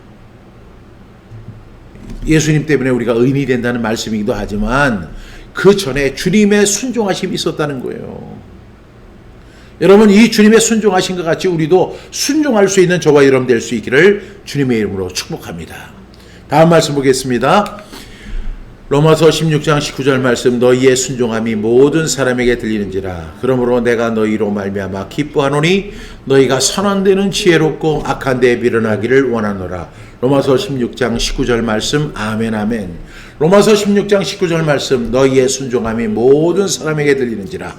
A: 예수님 때문에 우리가 의인이 된다는 말씀이기도 하지만 그 전에 주님의 순종하심이 있었다는 거예요. 여러분 이 주님의 순종하신 것 같이 우리도 순종할 수 있는 저와 여러분 될 수 있기를 주님의 이름으로 축복합니다. 다음 말씀 보겠습니다. 로마서 16장 19절 말씀 너희의 순종함이 모든 사람에게 들리는지라 그러므로 내가 너희로 말미암아 기뻐하노니 너희가 선한 데는 지혜롭고 악한 데에 미련하기를 원하노라. 로마서 16장 19절 말씀 아멘 아멘. 로마서 16장 19절 말씀 너희의 순종함이 모든 사람에게 들리는지라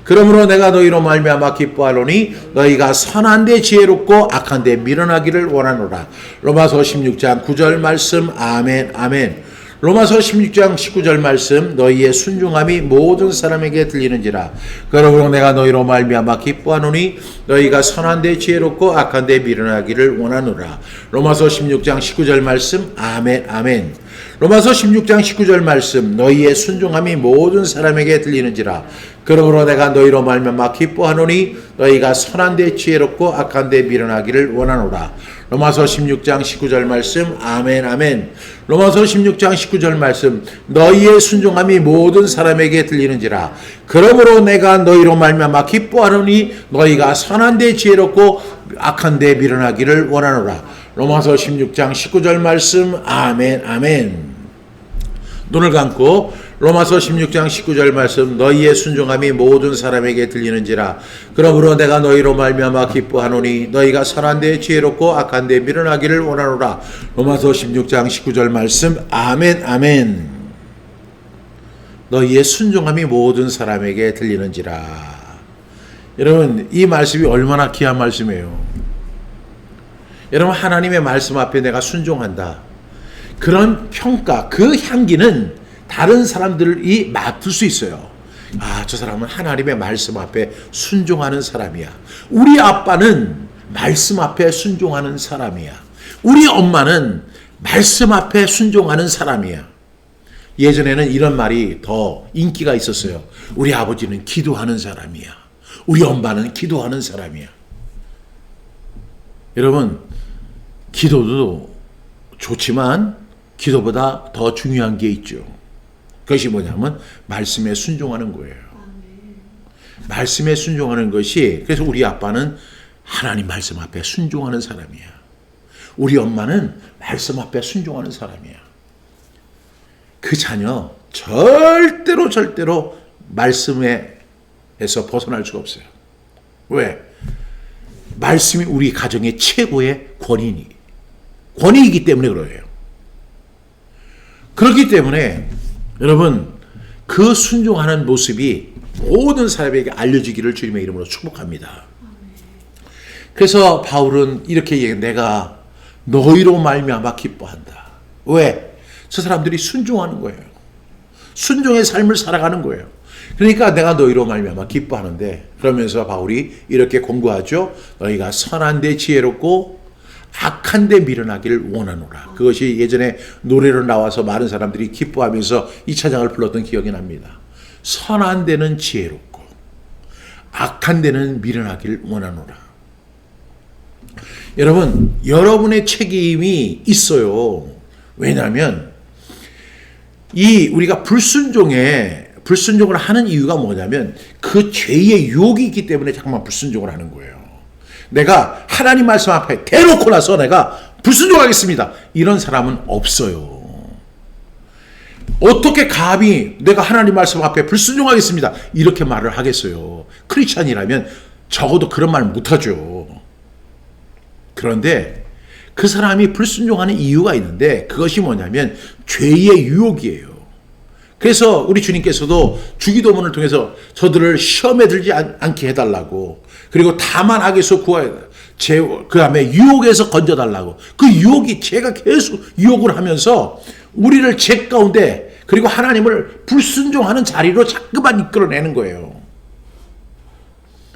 A: 그러므로 내가 너희로 말미암아 기뻐하노니 너희가 선한 데 지혜롭고 악한 데 미련하기를 원하노라. 로마서 16장 9절 말씀 아멘 아멘. 로마서 16장 19절 말씀 너희의 순종함이 모든 사람에게 들리는지라 그러므로 내가 너희로 말미암아 기뻐하노니 너희가 선한 데 지혜롭고 악한 데 미련하기를 원하노라. 로마서 16장 19절 말씀 아멘 아멘. 로마서 16장 19절 말씀 너희의 순종함이 모든 사람에게 들리는지라 그러므로 내가 너희로 말미암아 기뻐하노니 너희가 선한 데 지혜롭고 악한 데 미련하기를 원하노라. 로마서 16장 19절 말씀 아멘 아멘. 로마서 16장 19절 말씀 너희의 순종함이 모든 사람에게 들리는지라 그러므로 내가 너희로 말미암아 기뻐하노니 너희가 선한 데 지혜롭고 악한 데 미련하기를 원하노라. 로마서 16장 19절 말씀 아멘 아멘. 눈을 감고 로마서 16장 19절 말씀 너희의 순종함이 모든 사람에게 들리는지라 그러므로 내가 너희로 말미암아 기뻐하노니 너희가 선한 데 지혜롭고 악한 데 미련하기를 원하노라. 로마서 16장 19절 말씀 아멘 아멘. 너희의 순종함이 모든 사람에게 들리는지라. 여러분 이 말씀이 얼마나 귀한 말씀이에요. 여러분 하나님의 말씀 앞에 내가 순종한다. 그런 평가 그 향기는 다른 사람들이 맡을 수 있어요. 아, 저 사람은 하나님의 말씀 앞에 순종하는 사람이야. 우리 아빠는 말씀 앞에 순종하는 사람이야. 우리 엄마는 말씀 앞에 순종하는 사람이야. 예전에는 이런 말이 더 인기가 있었어요. 우리 아버지는 기도하는 사람이야. 우리 엄마는 기도하는 사람이야. 여러분, 기도도 좋지만 기도보다 더 중요한 게 있죠. 그것이 뭐냐면 말씀에 순종하는 거예요. 말씀에 순종하는 것이, 그래서 우리 아빠는 하나님 말씀 앞에 순종하는 사람이야. 우리 엄마는 말씀 앞에 순종하는 사람이야. 그 자녀 절대로 말씀에서 벗어날 수가 없어요. 왜? 말씀이 우리 가정의 최고의 권위이기 때문에 그래요. 그렇기 때문에 여러분 그 순종하는 모습이 모든 사람에게 알려지기를 주님의 이름으로 축복합니다. 그래서 바울은 이렇게 얘기해요. 내가 너희로 말미암아 기뻐한다. 왜? 저 사람들이 순종하는 거예요. 순종의 삶을 살아가는 거예요. 그러니까 내가 너희로 말미암아 기뻐하는데, 그러면서 바울이 이렇게 공고하죠. 너희가 선한 데 지혜롭고 악한 데 미련하기를 원하노라. 그것이 예전에 노래로 나와서 많은 사람들이 기뻐하면서 이 찬양을 불렀던 기억이 납니다. 선한 데는 지혜롭고 악한 데는 미련하기를 원하노라. 여러분, 여러분의 책임이 있어요. 왜냐하면 우리가 불순종을 하는 이유가 뭐냐면 그 죄의 유혹이 있기 때문에 잠깐만 불순종을 하는 거예요. 내가 하나님 말씀 앞에 대놓고 나서 내가 불순종하겠습니다. 이런 사람은 없어요. 어떻게 감히 내가 하나님 말씀 앞에 불순종하겠습니다. 이렇게 말을 하겠어요. 크리스찬이라면 적어도 그런 말 못하죠. 그런데 그 사람이 불순종하는 이유가 있는데 그것이 뭐냐면 죄의 유혹이에요. 그래서 우리 주님께서도 주기도문을 통해서 저들을 시험에 들지 않게 해달라고, 그리고 다만 악에서 그 다음에 유혹에서 건져달라고. 그 유혹이 죄가 계속 유혹을 하면서 우리를 죄 가운데, 그리고 하나님을 불순종하는 자리로 자꾸만 이끌어내는 거예요.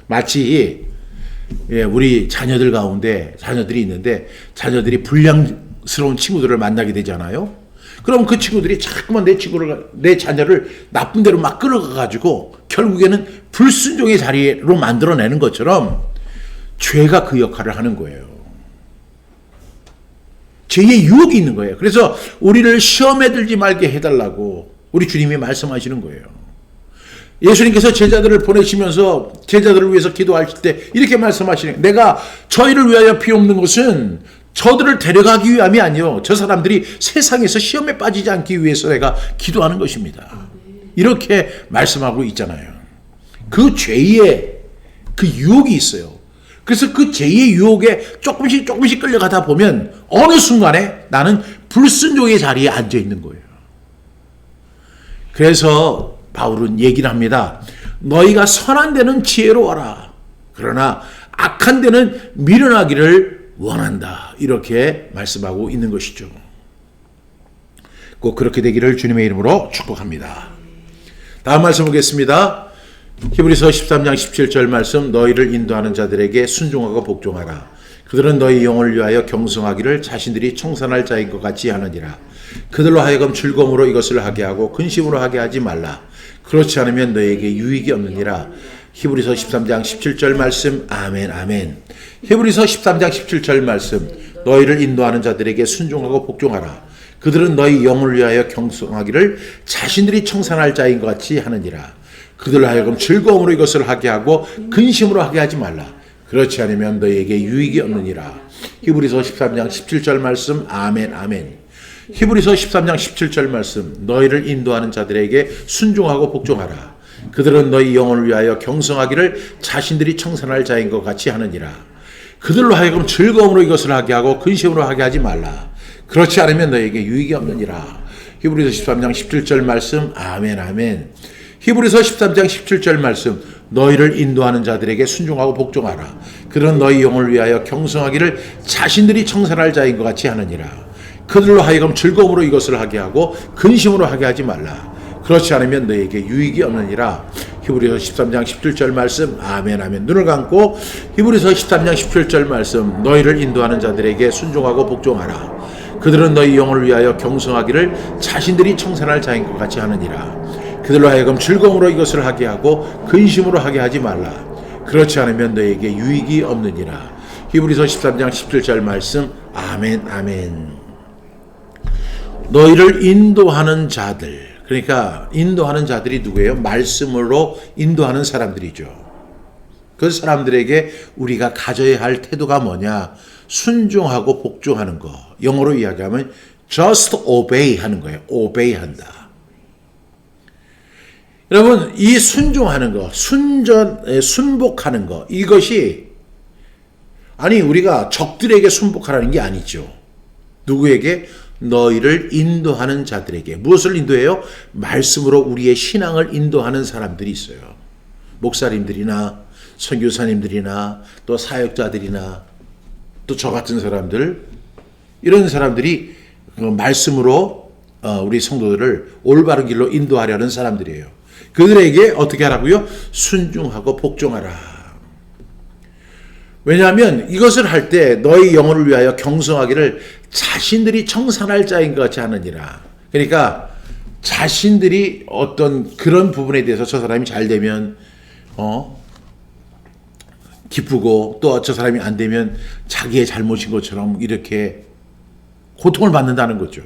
A: 마치 우리 자녀들 가운데 자녀들이 있는데 자녀들이 불량스러운 친구들을 만나게 되잖아요. 그럼 그 친구들이 자꾸만 내 자녀를 나쁜 데로 막 끌어가가지고 결국에는 불순종의 자리로 만들어내는 것처럼 죄가 그 역할을 하는 거예요. 죄의 유혹이 있는 거예요. 그래서 우리를 시험에 들지 말게 해달라고 우리 주님이 말씀하시는 거예요. 예수님께서 제자들을 보내시면서 제자들을 위해서 기도하실 때 이렇게 말씀하시는 거예요. 내가 저희를 위하여 피 없는 것은 저들을 데려가기 위함이 아니요. 저 사람들이 세상에서 시험에 빠지지 않기 위해서 내가 기도하는 것입니다. 이렇게 말씀하고 있잖아요. 그 죄의 그 유혹이 있어요. 그래서 그 죄의 유혹에 조금씩 끌려가다 보면 어느 순간에 나는 불순종의 자리에 앉아 있는 거예요. 그래서 바울은 얘기를 합니다. 너희가 선한 데는 지혜로워라. 그러나 악한 데는 미련하기를 원한다. 이렇게 말씀하고 있는 것이죠. 꼭 그렇게 되기를 주님의 이름으로 축복합니다. 다음 말씀 보겠습니다. 히브리서 13장 17절 말씀. 너희를 인도하는 자들에게 순종하고 복종하라. 그들은 너희 영혼을 위하여 경성하기를 자신들이 청산할 자인 것 같이 하느니라. 그들로 하여금 즐거움으로 이것을 하게 하고 근심으로 하게 하지 말라. 그렇지 않으면 너희에게 유익이 없느니라. 히브리서 13장 17절 말씀. 아멘 아멘. 히브리서 13장 17절 말씀. 너희를 인도하는 자들에게 순종하고 복종하라. 그들은 너희 영혼을 위하여 경성하기를 자신들이 청산할 자인 것 같이 하느니라. 그들로 하여금 즐거움으로 이것을 하게 하고 근심으로 하게 하지 말라. 그렇지 않으면 너희에게 유익이 없느니라. 히브리서 13장 17절 말씀. 아멘 아멘. 히브리서 13장 17절 말씀. 너희를 인도하는 자들에게 순종하고 복종하라. 그들은 너희 영혼을 위하여 경성하기를 자신들이 청산할 자인 것 같이 하느니라. 그들로 하여금 즐거움으로 이것을 하게 하고 근심으로 하게 하지 말라. 그렇지 않으면 너희에게 유익이 없느니라. 히브리서 13장 17절 말씀. 아멘 아멘. 히브리서 13장 17절 말씀. 너희를 인도하는 자들에게 순종하고 복종하라. 그들은 너희 영혼을 위하여 경성하기를 자신들이 청산할 자인 것 같이 하느니라. 그들로 하여금 즐거움으로 이것을 하게 하고 근심으로 하게 하지 말라. 그렇지 않으면 너희에게 유익이 없느니라. 히브리서 13장 17절 말씀. 아멘 아멘. 눈을 감고 히브리서 13장 17절 말씀. 너희를 인도하는 자들에게 순종하고 복종하라. 그들은 너희 영혼을 위하여 경성하기를 자신들이 청산할 자인 것 같이 하느니라. 그들로 하여금 즐거움으로 이것을 하게 하고 근심으로 하게 하지 말라. 그렇지 않으면 너희에게 유익이 없느니라. 히브리서 13장 17절 말씀. 아멘 아멘. 너희를 인도하는 자들. 그러니까 인도하는 자들이 누구예요? 말씀으로 인도하는 사람들이죠. 그 사람들에게 우리가 가져야 할 태도가 뭐냐? 순종하고 복종하는 거. 영어로 이야기하면 just obey 하는 거예요. obey 한다. 여러분, 이 순종하는 거, 순복하는 거, 이것이 아니 우리가 적들에게 순복하라는 게 아니죠. 누구에게? 너희를 인도하는 자들에게. 무엇을 인도해요? 말씀으로 우리의 신앙을 인도하는 사람들이 있어요. 목사님들이나 선교사님들이나 또 사역자들이나 또 저 같은 사람들, 이런 사람들이 그 말씀으로 우리 성도들을 올바른 길로 인도하려는 사람들이에요. 그들에게 어떻게 하라고요? 순종하고 복종하라. 왜냐하면 이것을 할 때 너희 영혼을 위하여 경성하기를 자신들이 청산할 자인 것 같이 하느니라. 그러니까 자신들이 어떤 그런 부분에 대해서 저 사람이 잘 되면 기쁘고 또 저 사람이 안 되면 자기의 잘못인 것처럼 이렇게 고통을 받는다는 거죠.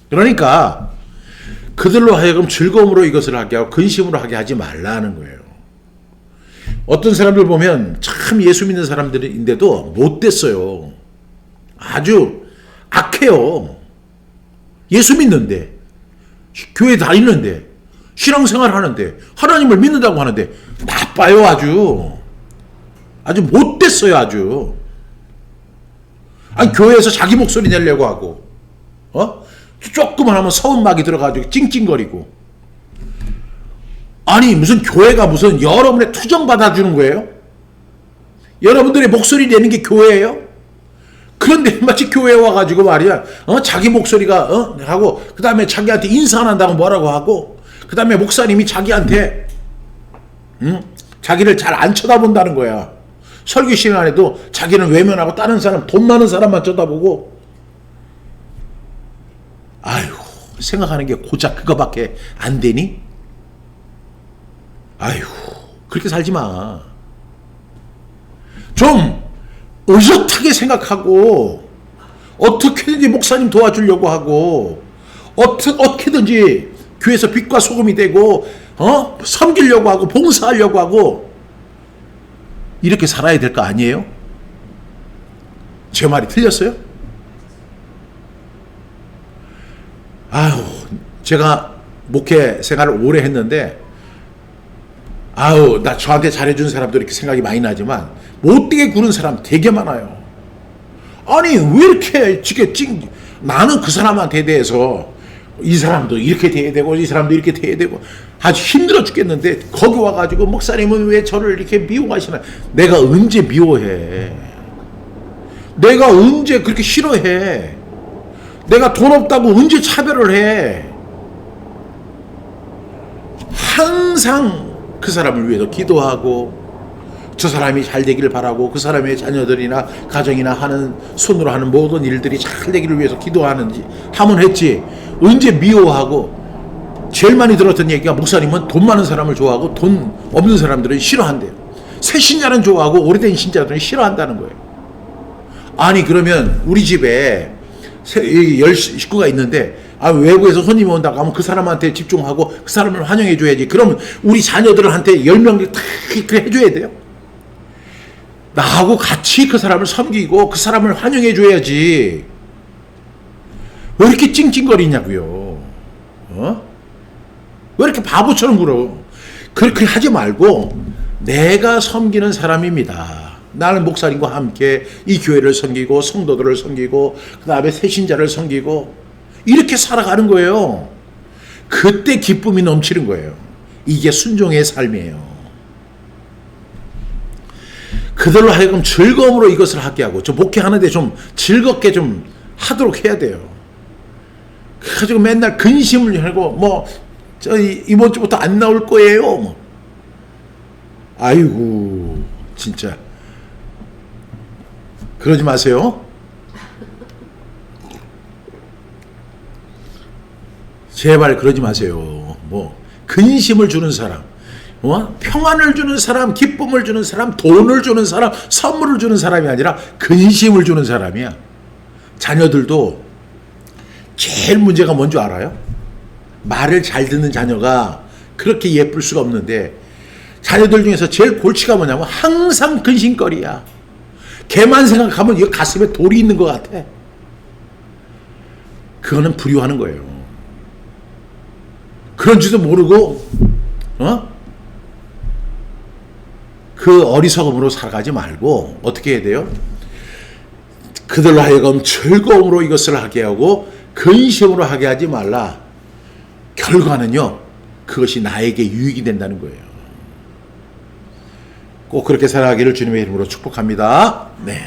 A: 그러니까 그들로 하여금 즐거움으로 이것을 하게 하고 근심으로 하게 하지 말라는 거예요. 어떤 사람들 보면 참 예수 믿는 사람들인데도 못됐어요. 아주 악해요. 예수 믿는데, 교회 다니는데, 신앙생활 하는데, 하나님을 믿는다고 하는데 나빠요. 아주 못됐어요. 아주. 아니 교회에서 자기 목소리 내려고 하고 조금만 하면 서운막이 들어가지고 찡찡거리고. 아니 무슨 교회가 무슨 여러분의 투정 받아주는 거예요? 여러분들의 목소리 내는 게 교회예요? 그런데 마치 교회에 와가지고 말이야 자기 목소리가 하고 그 다음에 자기한테 인사 안 한다고 뭐라고 하고 그 다음에 목사님이 자기한테 자기를 잘 안 쳐다본다는 거야. 설교 시간에도 자기는 외면하고 다른 사람 돈 많은 사람만 쳐다보고. 아이고 생각하는 게 고작 그거밖에 안 되니? 아이고 그렇게 살지 마. 좀 의젓하게 생각하고 어떻게든지 목사님 도와주려고 하고 어떻게든지 교회에서 빛과 소금이 되고 섬기려고 하고 봉사하려고 하고 이렇게 살아야 될 거 아니에요? 제 말이 틀렸어요? 아유, 제가 목회 생활을 오래 했는데, 아유, 나 저한테 잘해준 사람도 이렇게 생각이 많이 나지만, 못되게 구는 사람 되게 많아요. 아니, 왜 이렇게 나는 그 사람한테 대해서 이 사람도 이렇게 돼야 되고, 이 사람도 이렇게 돼야 되고, 아주 힘들어 죽겠는데, 거기 와가지고, 목사님은 왜 저를 이렇게 미워하시나? 내가 언제 미워해? 내가 언제 그렇게 싫어해? 내가 돈 없다고 언제 차별을 해? 항상 그 사람을 위해서 기도하고 저 사람이 잘 되기를 바라고 그 사람의 자녀들이나 가정이나 하는 손으로 하는 모든 일들이 잘 되기를 위해서 기도하는지 하면 했지. 언제 미워하고 제일 많이 들었던 얘기가 목사님은 돈 많은 사람을 좋아하고 돈 없는 사람들은 싫어한대요. 새 신자는 좋아하고 오래된 신자들은 싫어한다는 거예요. 아니 그러면 우리 집에 10식구가 있는데 외부에서 손님이 온다고 하면 그 사람한테 집중하고 그 사람을 환영해 줘야지. 그러면 우리 자녀들한테 10명 다 해줘야 돼요. 나하고 같이 그 사람을 섬기고 그 사람을 환영해 줘야지. 왜 이렇게 찡찡거리냐고요. 왜 이렇게 바보처럼 굴어. 그렇게 하지 말고 내가 섬기는 사람입니다. 나는 목사님과 함께 이 교회를 섬기고 성도들을 섬기고 그 다음에 새신자를 섬기고 이렇게 살아가는 거예요. 그때 기쁨이 넘치는 거예요. 이게 순종의 삶이에요. 그들로 하여금 즐거움으로 이것을 하게 하고 저 목회하는데 좀 즐겁게 좀 하도록 해야 돼요. 그래가지고 맨날 근심을 하고 저 이번 주부터 안 나올 거예요. 아이고 진짜 그러지 마세요. 제발 그러지 마세요. 근심을 주는 사람, 평안을 주는 사람, 기쁨을 주는 사람, 돈을 주는 사람, 선물을 주는 사람이 아니라 근심을 주는 사람이야. 자녀들도 제일 문제가 뭔 줄 알아요? 말을 잘 듣는 자녀가 그렇게 예쁠 수가 없는데 자녀들 중에서 제일 골치가 뭐냐면 항상 근심거리야. 걔만 생각하면 이 가슴에 돌이 있는 것 같아. 그거는 불효하는 거예요. 그런 줄도 모르고 그 어리석음으로 살아가지 말고 어떻게 해야 돼요? 그들로 하여금 즐거움으로 이것을 하게 하고 근심으로 하게 하지 말라. 결과는요, 그것이 나에게 유익이 된다는 거예요. 꼭 그렇게 살아가기를 주님의 이름으로 축복합니다. 네.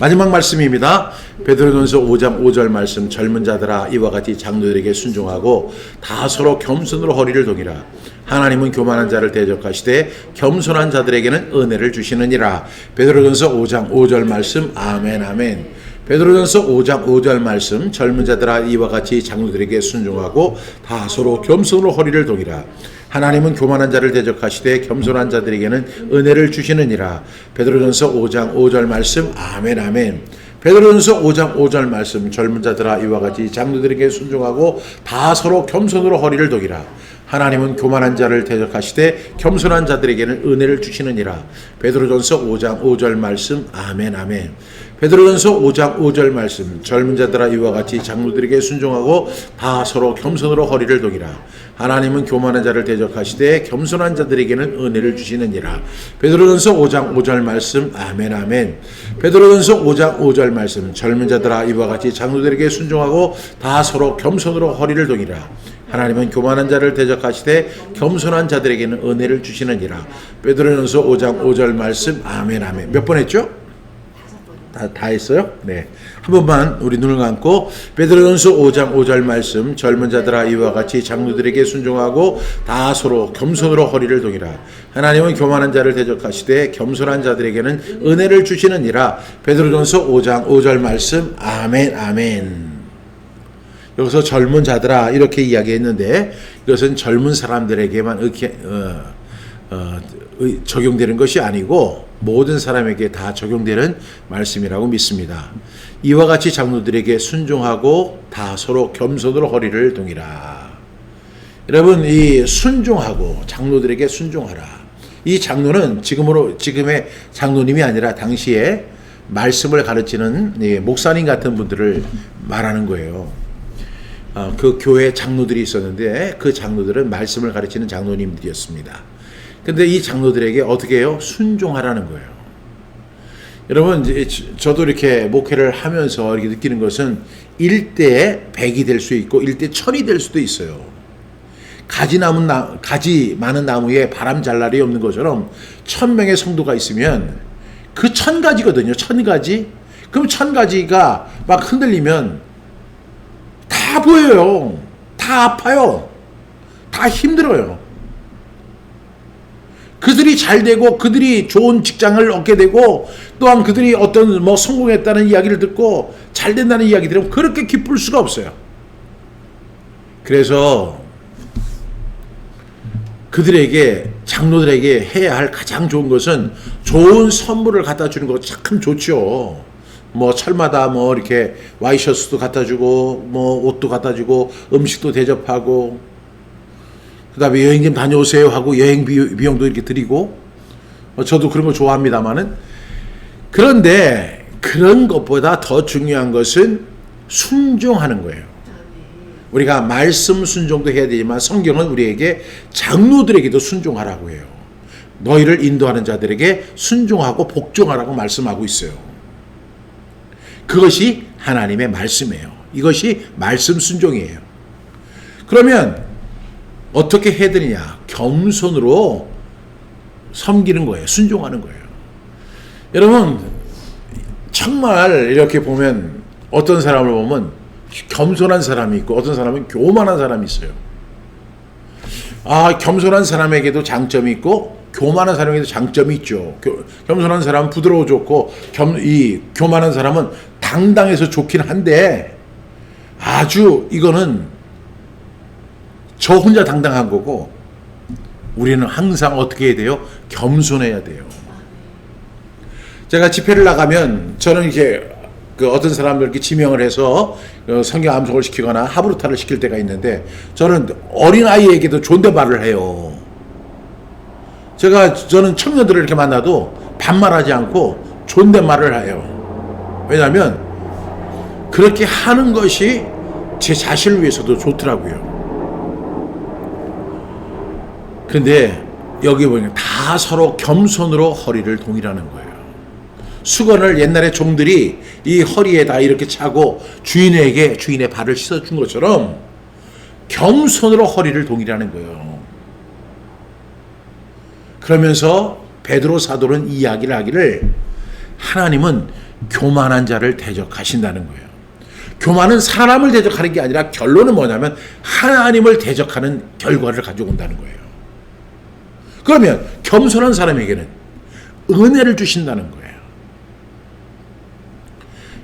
A: 마지막 말씀입니다. 베드로전서 5장 5절 말씀. 젊은 자들아 이와 같이 장로들에게 순종하고 다 서로 겸손으로 허리를 동이라. 하나님은 교만한 자를 대적하시되 겸손한 자들에게는 은혜를 주시느니라. 베드로전서 5장 5절 말씀. 아멘 아멘. 베드로전서 5장 5절 말씀. 젊은 자들아 이와 같이 장로들에게 순종하고 다 서로 겸손으로 허리를 동이라. 하나님은 교만한 자를 대적하시되 겸손한 자들에게는 은혜를 주시느니라. 베드로전서 5장 5절 말씀. 아멘 아멘. 베드로전서 5장 5절 말씀. 젊은 자들아 이와 같이 장로들에게 순종하고 다 서로 겸손으로 허리를 동이라. 하나님은 교만한 자를 대적하시되 겸손한 자들에게는 은혜를 주시느니라. 베드로전서 5장 5절 말씀. 아멘 아멘. 베드로전서 5장 5절 말씀. 젊은 자들아 이와 같이 장로들에게 순종하고 다 서로 겸손으로 허리를 동이라. 하나님은 교만한 자를 대적하시되 겸손한 자들에게는 은혜를 주시느니라. 베드로전서 5장 5절 말씀. 아멘 아멘. 베드로전서 5장 5절 말씀. 젊은 자들아 이와 같이 장로들에게 순종하고 다 서로 겸손으로 허리를 동이라. 하나님은 교만한 자를 대적하시되 겸손한 자들에게는 은혜를 주시느니라. 베드로전서 5장 5절 말씀. 아멘 아멘. 몇 번 했죠? 다 했어요? 네. 한 번만 우리 눈을 감고 베드로전서 5장 5절 말씀. 젊은 자들아 이와 같이 장로들에게 순종하고 다 서로 겸손으로 허리를 동이라. 하나님은 교만한 자를 대적하시되 겸손한 자들에게는 은혜를 주시느니라. 베드로전서 5장 5절 말씀. 아멘 아멘. 여기서 젊은 자들아 이렇게 이야기했는데 이것은 젊은 사람들에게만 이렇게 적용되는 것이 아니고 모든 사람에게 다 적용되는 말씀이라고 믿습니다. 이와 같이 장로들에게 순종하고 다 서로 겸손으로 허리를 동이라. 여러분, 이 순종하고 장로들에게 순종하라. 이 장로는 지금의 장로님이 아니라 당시에 말씀을 가르치는 목사님 같은 분들을 말하는 거예요. 그 교회 장로들이 있었는데 그 장로들은 말씀을 가르치는 장로님들이었습니다. 근데 이 장로들에게 어떻게 해요? 순종하라는 거예요. 여러분, 저도 이렇게 목회를 하면서 이렇게 느끼는 것은 1대 100이 될 수 있고 1대 1000이 될 수도 있어요. 가지 많은 나무에 바람 잘 날이 없는 것처럼 1000명의 성도가 있으면 그 1000가지거든요. 1000가지. 그럼 1000가지가 막 흔들리면 다 보여요. 다 아파요. 다 힘들어요. 그들이 잘 되고 그들이 좋은 직장을 얻게 되고 또한 그들이 어떤 성공했다는 이야기를 듣고 잘 된다는 이야기 들으면 그렇게 기쁠 수가 없어요. 그래서 그들에게 장로들에게 해야 할 가장 좋은 것은 좋은 선물을 갖다 주는 거 참 좋죠. 철마다 이렇게 와이셔츠도 갖다 주고 옷도 갖다 주고 음식도 대접하고 그 다음에 여행 좀 다녀오세요 하고 여행 비용도 이렇게 드리고 저도 그런 거 좋아합니다만은 그런데 그런 것보다 더 중요한 것은 순종하는 거예요. 우리가 말씀 순종도 해야 되지만 성경은 우리에게 장로들에게도 순종하라고 해요. 너희를 인도하는 자들에게 순종하고 복종하라고 말씀하고 있어요. 그것이 하나님의 말씀이에요. 이것이 말씀 순종이에요. 그러면 어떻게 해야 되느냐? 겸손으로 섬기는 거예요. 순종하는 거예요. 여러분, 정말 이렇게 보면 어떤 사람을 보면 겸손한 사람이 있고 어떤 사람은 교만한 사람이 있어요. 겸손한 사람에게도 장점이 있고 교만한 사람에게도 장점이 있죠. 겸손한 사람은 부드러워 좋고 이 교만한 사람은 당당해서 좋긴 한데 아주 이거는 저 혼자 당당한 거고 우리는 항상 어떻게 해야 돼요? 겸손해야 돼요. 제가 집회를 나가면 저는 이렇게 어떤 사람들 이렇게 지명을 해서 성경 암송을 시키거나 하브루타를 시킬 때가 있는데 저는 어린아이에게도 존댓말을 해요. 저는 청년들을 이렇게 만나도 반말하지 않고 존댓말을 해요. 왜냐하면 그렇게 하는 것이 제 자신을 위해서도 좋더라고요. 그런데 여기 보니까 다 서로 겸손으로 허리를 동이라는 거예요. 수건을 옛날에 종들이 이 허리에다 이렇게 차고 주인의 발을 씻어준 것처럼 겸손으로 허리를 동이라는 거예요. 그러면서 베드로 사도는 이야기를 하기를 하나님은 교만한 자를 대적하신다는 거예요. 교만은 사람을 대적하는 게 아니라 결론은 뭐냐면 하나님을 대적하는 결과를 가져온다는 거예요. 그러면 겸손한 사람에게는 은혜를 주신다는 거예요.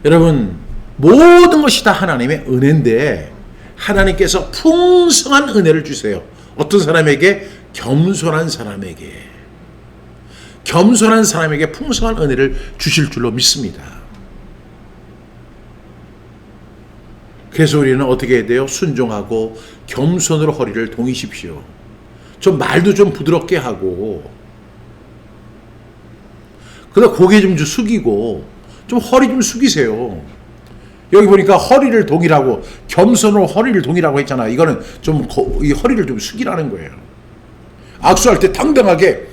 A: 여러분, 모든 것이 다 하나님의 은혜인데 하나님께서 풍성한 은혜를 주세요. 어떤 사람에게? 겸손한 사람에게 풍성한 은혜를 주실 줄로 믿습니다. 그래서 우리는 어떻게 해야 돼요? 순종하고 겸손으로 허리를 동이십시오. 좀 말도 좀 부드럽게 하고 그러다 고개 좀 숙이고 좀 허리 좀 숙이세요. 여기 보니까 허리를 동이라고 겸손으로 허리를 동이라고 했잖아. 이거는 좀 이 허리를 좀 숙이라는 거예요. 악수할 때 당당하게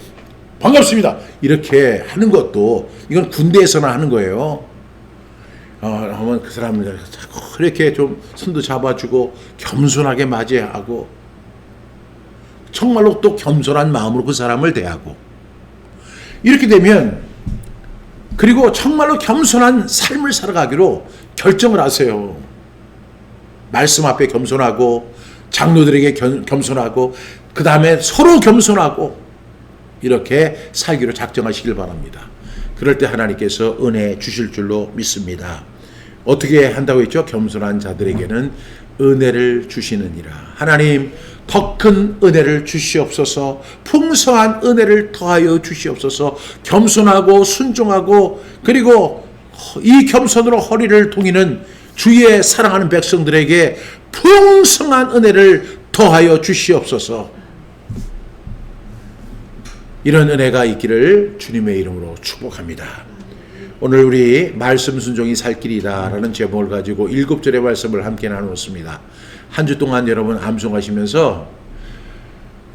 A: 반갑습니다 이렇게 하는 것도 이건 군대에서나 하는 거예요. 하면 그 사람을 이렇게 좀 손도 잡아주고 겸손하게 맞이하고 정말로 또 겸손한 마음으로 그 사람을 대하고 이렇게 되면 그리고 정말로 겸손한 삶을 살아가기로 결정을 하세요. 말씀 앞에 겸손하고 장로들에게 겸손하고 그 다음에 서로 겸손하고 이렇게 살기로 작정하시길 바랍니다. 그럴 때 하나님께서 은혜 주실 줄로 믿습니다. 어떻게 한다고 했죠? 겸손한 자들에게는 은혜를 주시느니라. 하나님, 더 큰 은혜를 주시옵소서. 풍성한 은혜를 더하여 주시옵소서. 겸손하고 순종하고 그리고 이 겸손으로 허리를 동이는 주의 사랑하는 백성들에게 풍성한 은혜를 더하여 주시옵소서. 이런 은혜가 있기를 주님의 이름으로 축복합니다. 오늘 우리 말씀 순종이 살 길이다라는 제목을 가지고 7절의 말씀을 함께 나누었습니다. 한 주 동안 여러분 암송하시면서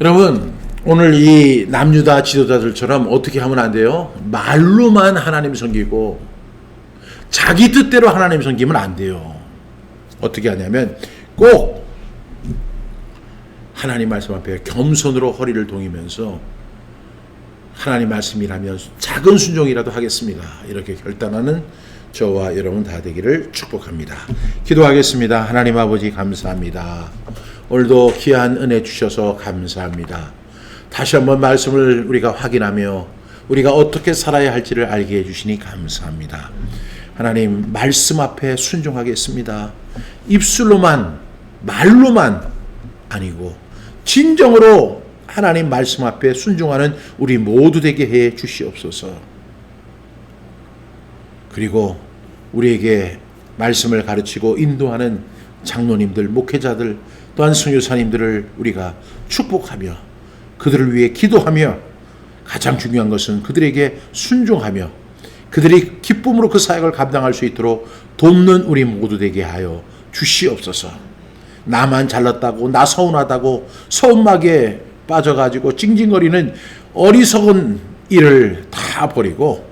A: 여러분 오늘 이 남유다 지도자들처럼 어떻게 하면 안 돼요? 말로만 하나님 섬기고 자기 뜻대로 하나님 섬기면 안 돼요. 어떻게 하냐면 꼭 하나님 말씀 앞에 겸손으로 허리를 동이면서 하나님 말씀이라면 작은 순종이라도 하겠습니다. 이렇게 결단하는 저와 여러분 다 되기를 축복합니다. 기도하겠습니다. 하나님 아버지 감사합니다. 오늘도 귀한 은혜 주셔서 감사합니다. 다시 한번 말씀을 우리가 확인하며 우리가 어떻게 살아야 할지를 알게 해주시니 감사합니다. 하나님 말씀 앞에 순종하겠습니다. 입술로만 말로만 아니고 진정으로 하나님 말씀 앞에 순종하는 우리 모두 되게 해 주시옵소서. 그리고 우리에게 말씀을 가르치고 인도하는 장로님들, 목회자들, 또한 선교사님들을 우리가 축복하며 그들을 위해 기도하며 가장 중요한 것은 그들에게 순종하며 그들이 기쁨으로 그 사역을 감당할 수 있도록 돕는 우리 모두 되게 하여 주시옵소서. 나만 잘났다고 나 서운하다고 서운하게 빠져가지고 찡찡거리는 어리석은 일을 다 버리고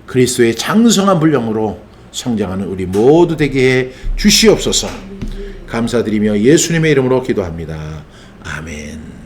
A: 그리스도의 장성한 분량으로 성장하는 우리 모두 되게 해 주시옵소서. 감사드리며 예수님의 이름으로 기도합니다. 아멘.